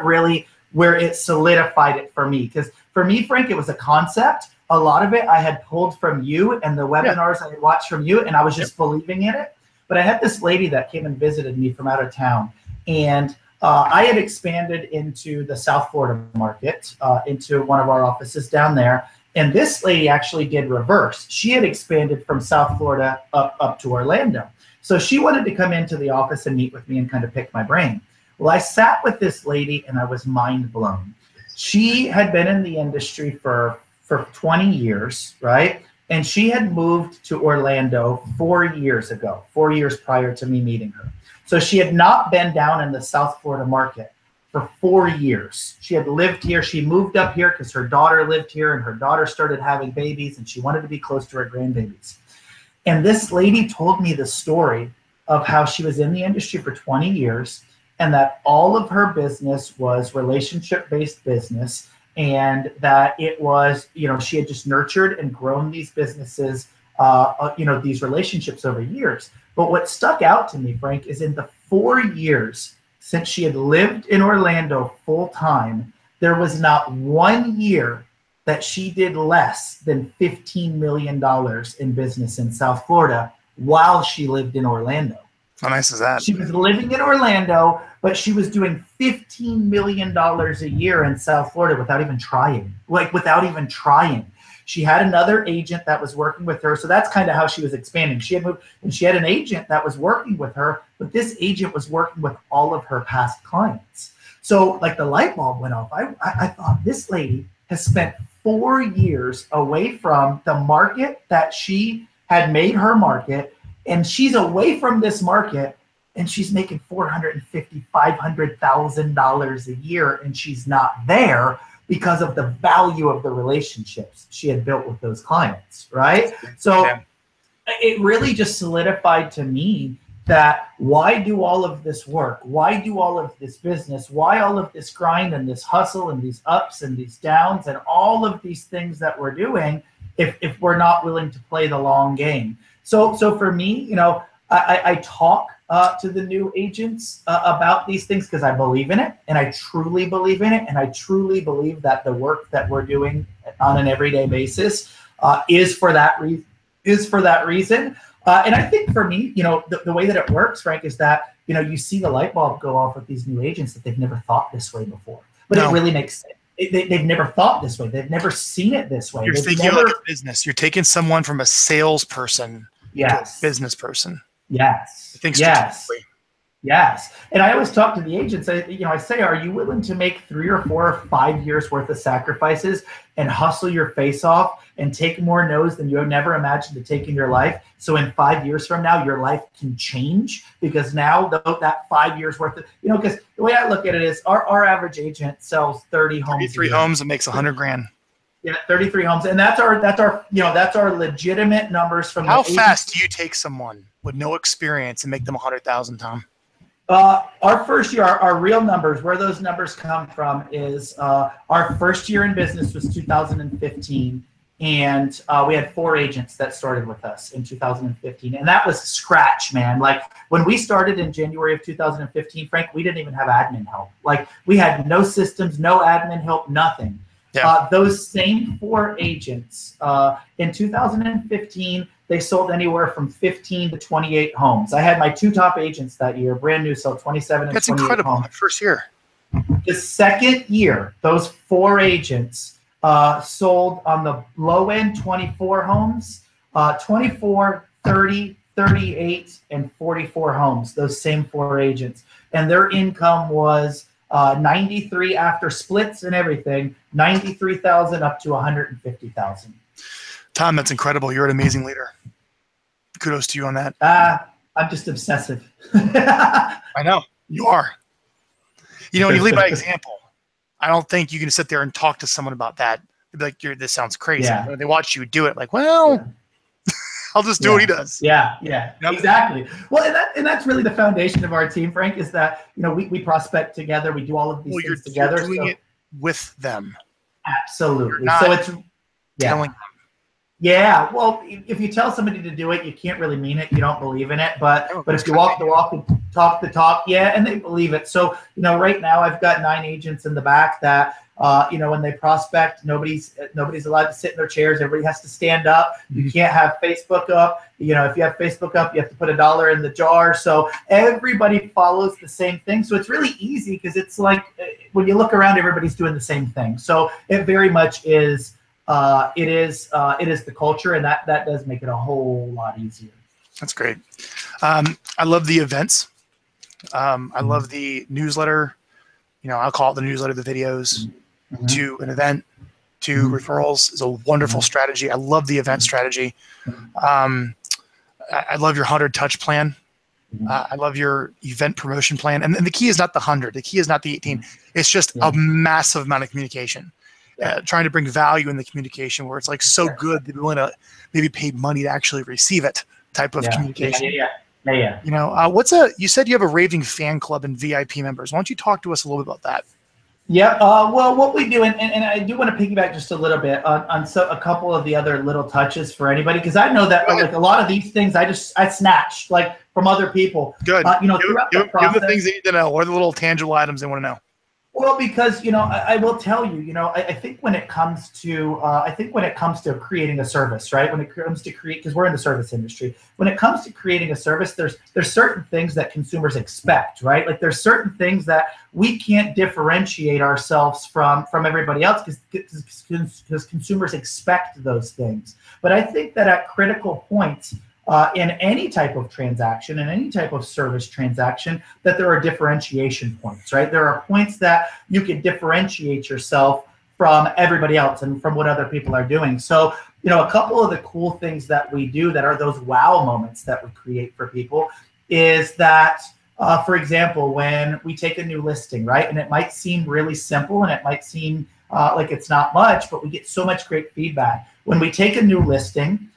it solidified it for me. Because for me, Frank, it was a concept. A lot of it I had pulled from you and the webinars I had watched from you, and I was just believing in it. But I had this lady that came and visited me from out of town, and I had expanded into the South Florida market, into one of our offices down there. And this lady actually did reverse. She had expanded from South Florida up to Orlando. So she wanted to come into the office and meet with me and kind of pick my brain. Well, I sat with this lady and I was mind blown. She had been in the industry for 20 years, right? And she had moved to Orlando 4 years ago, 4 years prior to me meeting her. So she had not been down in the South Florida market for 4 years. She had lived here. She moved up here because her daughter lived here, and her daughter started having babies, and she wanted to be close to her grandbabies. And this lady told me the story of how she was in the industry for 20 years and that all of her business was relationship-based business, and that it was, she had just nurtured and grown these businesses, these relationships over years. But what stuck out to me, Frank, is in the 4 years since she had lived in Orlando full time, there was not 1 year that she did less than $15 million in business in South Florida while she lived in Orlando. How nice is that? She was living in Orlando, but she was doing $15 million a year in South Florida without even trying. She had another agent that was working with her. So that's kind of how she was expanding. She had moved and she had an agent that was working with her, but this agent was working with all of her past clients. So like the light bulb went off. I thought, this lady has spent 4 years away from the market that she had made her market, and she's away from this market, and she's making $450,000, $500,000 a year, and she's not there because of the value of the relationships she had built with those clients, right? So it really just solidified to me that why do all of this work? Why do all of this business? Why all of this grind and this hustle and these ups and these downs and all of these things that we're doing if we're not willing to play the long game? So for me, I talk to the new agents about these things because I believe in it, and I truly believe in it, and I truly believe that the work that we're doing on an everyday basis is for that reason. And I think for me, the way that it works, Frank, is that you see the light bulb go off with these new agents that they've never thought this way before, but it really makes sense. They've never thought this way. They've never seen it this way. You're thinking like a business. You're taking someone from a salesperson to a business person. Yes. Yes. And I always talk to the agents. I say, are you willing to make 3 or 4 or 5 years worth of sacrifices and hustle your face off and take more no's than you have never imagined to take in your life? So in 5 years from now, your life can change, because now that 5 years worth of, because the way I look at it is our average agent sells 30 homes. 33 homes and makes $100,000. Yeah, 33 homes, and that's our legitimate numbers from. How fast do you take someone with no experience and make them 100,000, Tom? Our first year, our real numbers, where those numbers come from, is our first year in business was 2015, and we had 4 agents that started with us in 2015, and that was scratch, man. Like when we started in January of 2015, Frank, we didn't even have admin help. Like we had no systems, no admin help, nothing. Yeah. Those same 4 agents in 2015, they sold anywhere from 15 to 28 homes. I had my 2 top agents that year, brand new, sold 27 and 28 homes. That's incredible. The first year. The second year, those 4 agents sold on the low end 24 homes, 24, 30, 38, and 44 homes. Those same 4 agents, and their income was 93 after splits and everything, 93,000 up to 150,000. Tom, that's incredible. You're an amazing leader. Kudos to you on that. I'm just obsessive. I know you are. When you lead by example, I don't think you can sit there and talk to someone about that. They'd be like, this sounds crazy. Yeah. When they watch you do it, like, I'll just do what he does. Yeah, exactly. Well, and that's really the foundation of our team, Frank, is that, we prospect together. We do all of these things together. You're doing it with them. Absolutely. So it's telling them. Yeah. Well, if you tell somebody to do it, you can't really mean it. You don't believe in it. But if you walk the walk and talk the talk, and they believe it. So, right now I've got 9 agents in the back that, when they prospect, nobody's allowed to sit in their chairs. Everybody has to stand up. You can't have Facebook up. If you have Facebook up, you have to put $1 in the jar. So everybody follows the same thing. So it's really easy because it's like when you look around, everybody's doing the same thing. So it very much is. It is the culture, and that does make it a whole lot easier. That's great. I love the events. I love the newsletter. I'll call it the newsletter, the videos, to an event, to referrals is a wonderful strategy. I love the event strategy. I love your 100 touch plan. I love your event promotion plan. And the key is not the 100. The key is not the 18. It's just a massive amount of communication. Trying to bring value in the communication where it's like so good they're willing to maybe pay money to actually receive it type of communication. Yeah. You know, you said you have a raving fan club and VIP members. Why don't you talk to us a little bit about that? Yeah, well, what we do, and I do want to piggyback just a little bit on a couple of the other little touches for anybody, because I know that like a lot of these things I snatched like from other people. Good. Throughout the process. Give the things they need to know. What are the little tangible items they want to know? Well, because I will tell you, I think when it comes to creating a service, right? When it comes to because we're in the service industry. When it comes to creating a service, there's certain things that consumers expect, right? Like there's certain things that we can't differentiate ourselves from everybody else because consumers expect those things. But I think that at critical points, in any type of transaction, in any type of service transaction, that there are differentiation points, right? There are points that you can differentiate yourself from everybody else and from what other people are doing. So, a couple of the cool things that we do that are those wow moments that we create for people is that, for example, when we take a new listing, right? And it might seem really simple and it might seem like it's not much, but we get so much great feedback. When we take a new listing,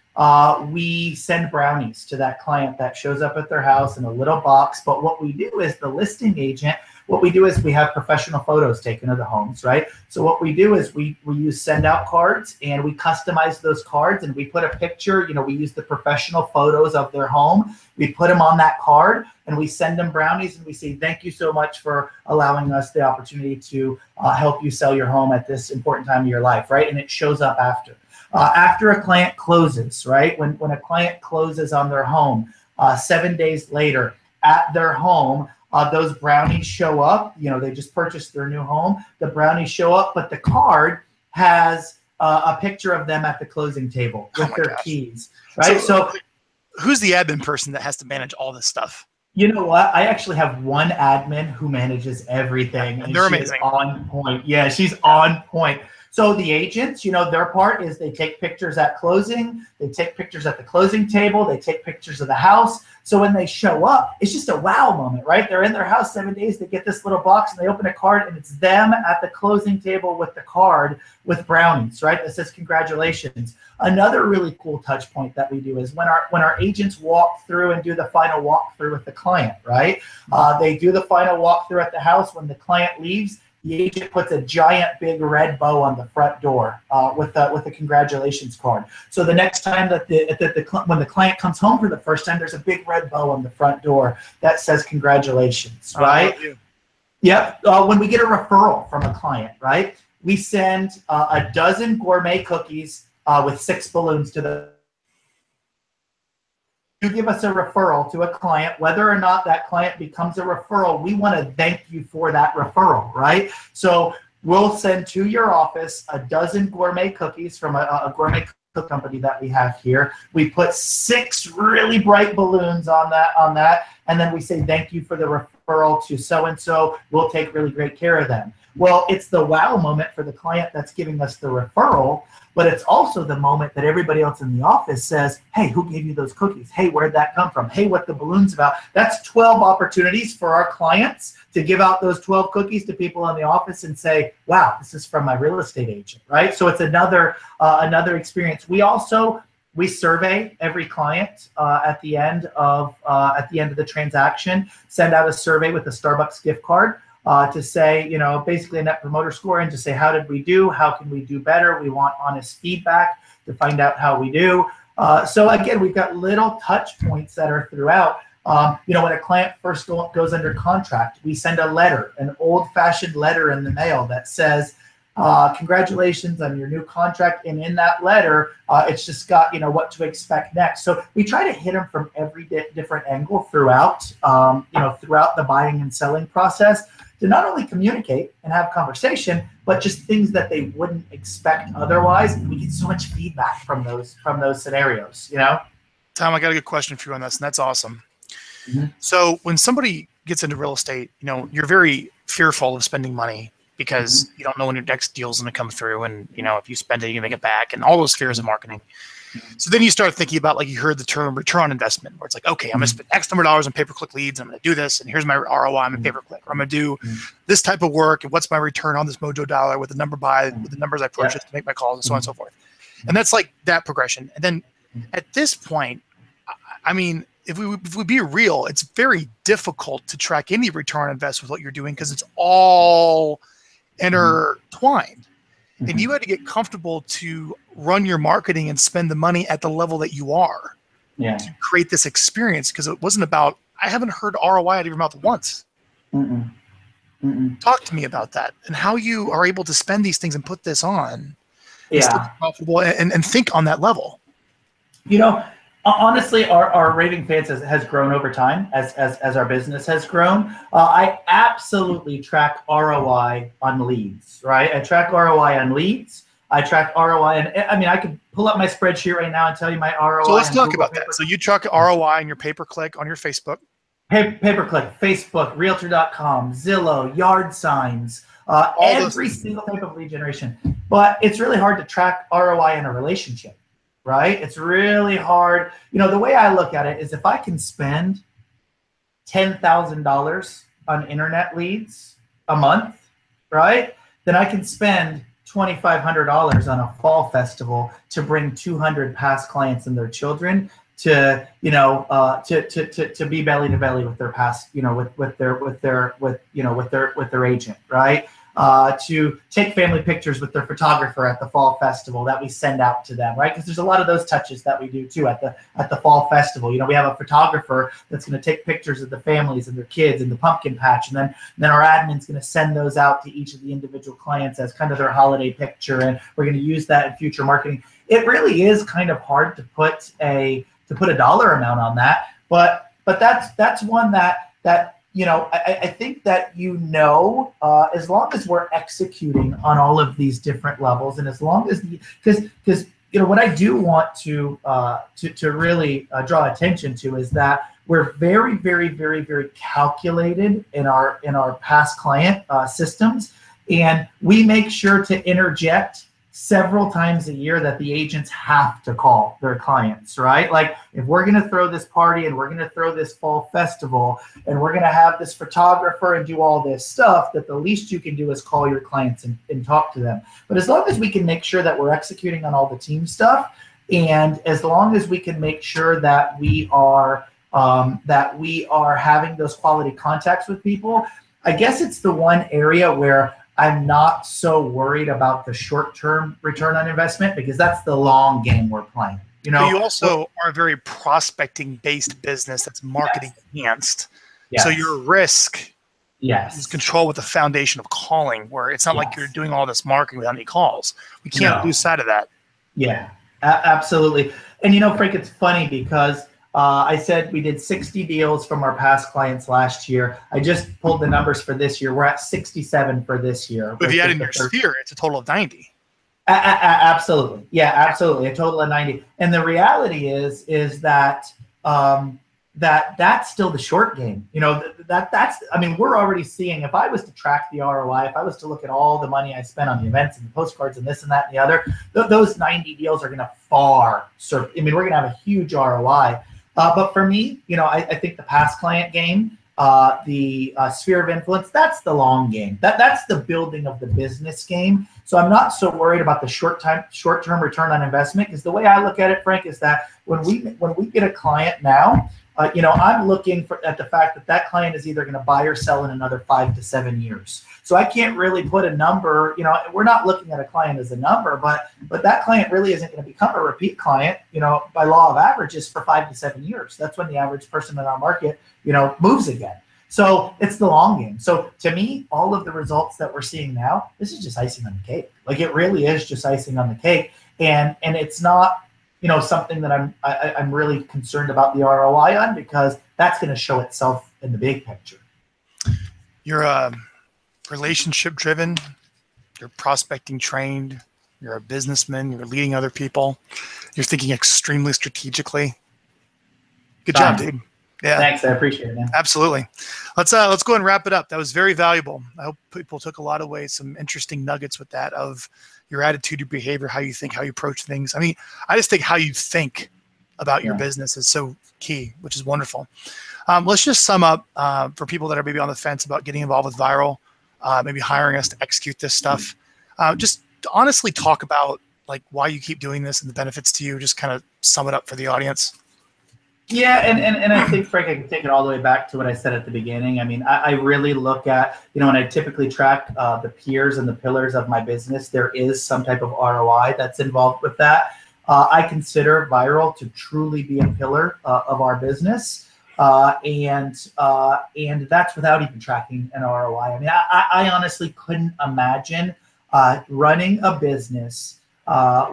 we send brownies to that client that shows up at their house in a little box. But what we do is the listing agent, what we do is we have professional photos taken of the homes, right? So what we do is we use send out cards and we customize those cards and we put a picture, we use the professional photos of their home. We put them on that card and we send them brownies and we say, thank you so much for allowing us the opportunity to help you sell your home at this important time of your life, right? And it shows up after. After a client closes, right? When a client closes on their home, 7 days later at their home, those brownies show up. They just purchased their new home. The brownies show up, but the card has a picture of them at the closing table with their keys, right? So who's the admin person that has to manage all this stuff? You know what? I actually have one admin who manages everything. And they're amazing. On point. Yeah, she's on point. So the agents, their part is they take pictures at closing, they take pictures at the closing table, they take pictures of the house. So when they show up, it's just a wow moment, right? They're in their house 7 days, they get this little box and they open a card and it's them at the closing table with the card with brownies, right? That says congratulations. Another really cool touch point that we do is when our agents walk through and do the final walkthrough with the client, right? They do the final walkthrough at the house. When the client leaves, the agent puts a giant big red bow on the front door with a congratulations card. So the next time that when the client comes home for the first time, there's a big red bow on the front door that says congratulations, right? Yep. When we get a referral from a client, right, we send a dozen gourmet cookies with 6 balloons to the. You give us a referral to a client, whether or not that client becomes a referral, we want to thank you for that referral, right? So we'll send to your office a dozen gourmet cookies from a gourmet cook company that we have here. We put 6 really bright balloons on that, and then we say thank you for the referral to so-and-so. We'll take really great care of them. Well, it's the wow moment for the client that's giving us the referral, but it's also the moment that everybody else in the office says, hey, who gave you those cookies? Hey, where'd that come from? Hey, what the balloon's about? That's 12 opportunities for our clients to give out those 12 cookies to people in the office and say, wow, this is from my real estate agent, right? So it's another experience. We survey every client at the end of the transaction, send out a survey with a Starbucks gift card. To say, basically a net promoter score and to say, how did we do? How can we do better? We want honest feedback to find out how we do. So again, we've got little touch points that are throughout. When a client first goes under contract, we send a letter, an old-fashioned letter in the mail that says, congratulations on your new contract. And in that letter, it's just got, what to expect next. So we try to hit them from every different angle throughout the buying and selling process, to not only communicate and have conversation, but just things that they wouldn't expect otherwise. And we get so much feedback from those scenarios, Tom, I got a good question for you on this, and that's awesome. Mm-hmm. So when somebody gets into real estate, you're very fearful of spending money because you don't know when your next deal is going to come through. And, if you spend it, you make it back, and all those fears of marketing. So then you start thinking about, like you heard the term return on investment, where it's like, okay, I'm going to spend X number of dollars on pay-per-click leads. I'm going to do this, and here's my ROI on pay-per-click. Or I'm going to do this type of work, and what's my return on this Mojo dollar with the numbers I purchased to make my calls, and so on and so forth. And that's like that progression. And then at this point, I mean, if we be real, it's very difficult to track any return on investment with what you're doing because it's all intertwined. And you had to get comfortable to run your marketing and spend the money at the level that you are to create this experience, because it wasn't about, I haven't heard ROI out of your mouth once. Talk to me about that and how you are able to spend these things and put this on and still be profitable and think on that level. You know, honestly, our raving fans has grown over time as our business has grown. I absolutely track ROI on leads, right? I track ROI on leads. I track ROI, and I mean, I could pull up my spreadsheet right now and tell you my ROI. So let's talk about that. So you track ROI in your pay-per-click on your Facebook. Pay-per-click, Facebook, Realtor.com, Zillow, yard signs, every single type of lead generation. But it's really hard to track ROI in a relationship. Right? It's really hard. You know, the way I look at it is if I can spend $10,000 on internet leads a month, right? Then I can spend $2,500 on a fall festival to bring 200 past clients and their children to, you know, to be belly to belly with their past, you know, with their agent, right? To take family pictures with their photographer at the fall festival that we send out to them, right? Because there's a lot of those touches that we do too at the fall festival. You know, we have a photographer that's going to take pictures of the families and their kids in the pumpkin patch, and then our admin's going to send those out to each of the individual clients as kind of their holiday picture, and we're going to use that in future marketing. It really is kind of hard to put a dollar amount on that, but that's one that you know, I think that, you know, as long as we're executing on all of these different levels, and as long as because you know what I do want to really draw attention to is that we're very, very, very, very calculated in our past client systems, and we make sure to interject several times a year that the agents have to call their clients, right? Like, if we're going to throw this party and we're going to throw this fall festival and we're going to have this photographer and do all this stuff, that the least you can do is call your clients and talk to them. But as long as we can make sure that we're executing on all the team stuff, and as long as we can make sure that we are having those quality contacts with people, I guess it's the one area where I'm not so worried about the short-term return on investment, because that's the long game we're playing. You know, but you also are a very prospecting-based business that's marketing enhanced. Yes. So your risk Yes. is controlled with the foundation of calling, where it's not like you're doing all this marketing without any calls. We can't lose sight of that. Yeah, absolutely. And you know, Frank, it's funny because I said we did 60 deals from our past clients last year. I just pulled the numbers for this year. We're at 67 for this year. But if you add in your sphere, it's a total of 90. Absolutely. Yeah, absolutely. A total of 90. And the reality is that that's still the short game. You know, that's, I mean, we're already seeing, if I was to track the ROI, if I was to look at all the money I spent on the events and the postcards and this and that and the other, those 90 deals are going to far surpass. I mean, we're going to have a huge ROI. But for me, you know, I think the past client game, the sphere of influence, that's the long game. That's the building of the business game. So I'm not so worried about the short-term return on investment, because the way I look at it, Frank, is that when we get a client now, you know, I'm looking at the fact that client is either going to buy or sell in another 5 to 7 years. So I can't really put a number. You know, we're not looking at a client as a number, but that client really isn't going to become a repeat client, you know, by law of averages for 5 to 7 years. That's when the average person in our market, you know, moves again. So it's the long game. So to me, all of the results that we're seeing now, this is just icing on the cake. Like, it really is just icing on the cake. And it's not, you know, something that I'm really concerned about the ROI on, because that's going to show itself in the big picture. You're relationship driven, you're prospecting trained, you're a businessman, you're leading other people, you're thinking extremely strategically. Good job, dude. Yeah. Thanks. I appreciate it, man. Absolutely. Let's go ahead and wrap it up. That was very valuable. I hope people took a lot of ways, some interesting nuggets with that, of your attitude, your behavior, how you think, how you approach things. I mean, I just think how you think about your business is so key, which is wonderful. Let's just sum up for people that are maybe on the fence about getting involved with Viral, maybe hiring us to execute this stuff. Just honestly talk about like why you keep doing this and the benefits to you. Just kind of sum it up for the audience. Yeah, and I think, Frank, I can take it all the way back to what I said at the beginning. I mean, I really look at, when I typically track the peers and the pillars of my business, there is some type of ROI that's involved with that. I consider viral to truly be a pillar of our business, and that's without even tracking an ROI. I mean, I honestly couldn't imagine running a business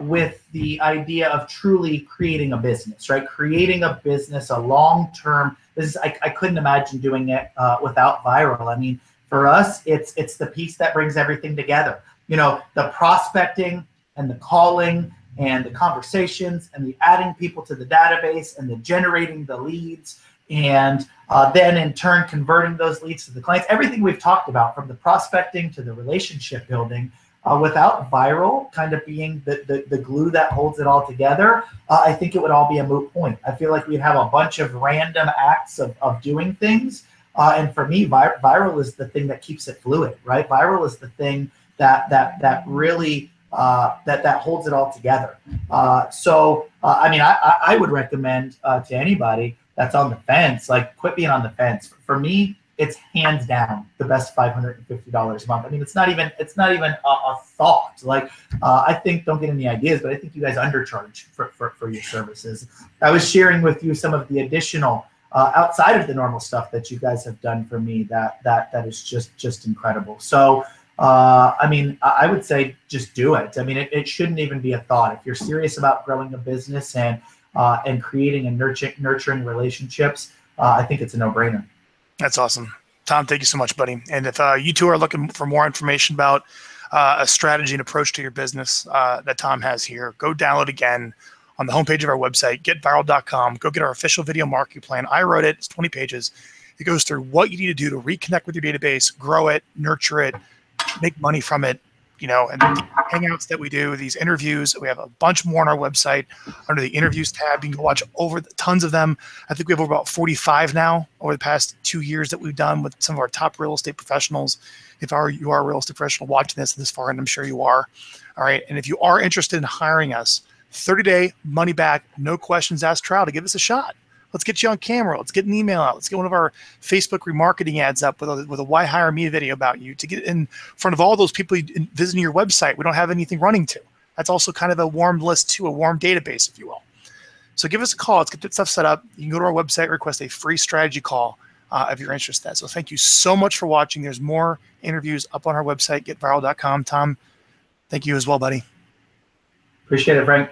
with the idea of truly creating a business, right? Creating a business, a long-term business. I couldn't imagine doing it without viral. I mean, for us, it's the piece that brings everything together. The prospecting and the calling and the conversations and the adding people to the database and the generating the leads and then in turn converting those leads to the clients. Everything we've talked about, from the prospecting to the relationship building, without viral kind of being the glue that holds it all together, I think it would all be a moot point. I feel like we'd have a bunch of random acts of doing things. And for me, viral is the thing that keeps it fluid, right? Viral is the thing that really that holds it all together. I mean, I would recommend to anybody that's on the fence, like, quit being on the fence. For me, it's hands down the best $550 a month. I mean, it's not even a thought. Like, I think, don't get any ideas, but I think you guys undercharge for your services. I was sharing with you some of the additional outside of the normal stuff that you guys have done for me that is just incredible. So I mean, I would say just do it. I mean, it shouldn't even be a thought. If you're serious about growing a business and creating and nurturing relationships, I think it's a no-brainer. That's awesome. Tom, thank you so much, buddy. And if you two are looking for more information about a strategy and approach to your business that Tom has here, go download again on the homepage of our website, getviral.com. Go get our official video marketing plan. I wrote it. It's 20 pages. It goes through what you need to do to reconnect with your database, grow it, nurture it, make money from it, and the hangouts that we do, these interviews. We have a bunch more on our website under the interviews tab. You can watch tons of them. I think we have over about 45 now over the past 2 years that we've done with some of our top real estate professionals. If you are a real estate professional watching this far, and I'm sure you are, all right. And if you are interested in hiring us, 30-day money back, no questions asked trial to give us a shot. Let's get you on camera. Let's get an email out. Let's get one of our Facebook remarketing ads up with a Why Hire Me video about you to get in front of all those people visiting your website we don't have anything running to. That's also kind of a warm list too, a warm database, if you will. So give us a call. Let's get that stuff set up. You can go to our website, request a free strategy call if you're interested in that. So thank you so much for watching. There's more interviews up on our website, getviral.com. Tom, thank you as well, buddy. Appreciate it, Frank.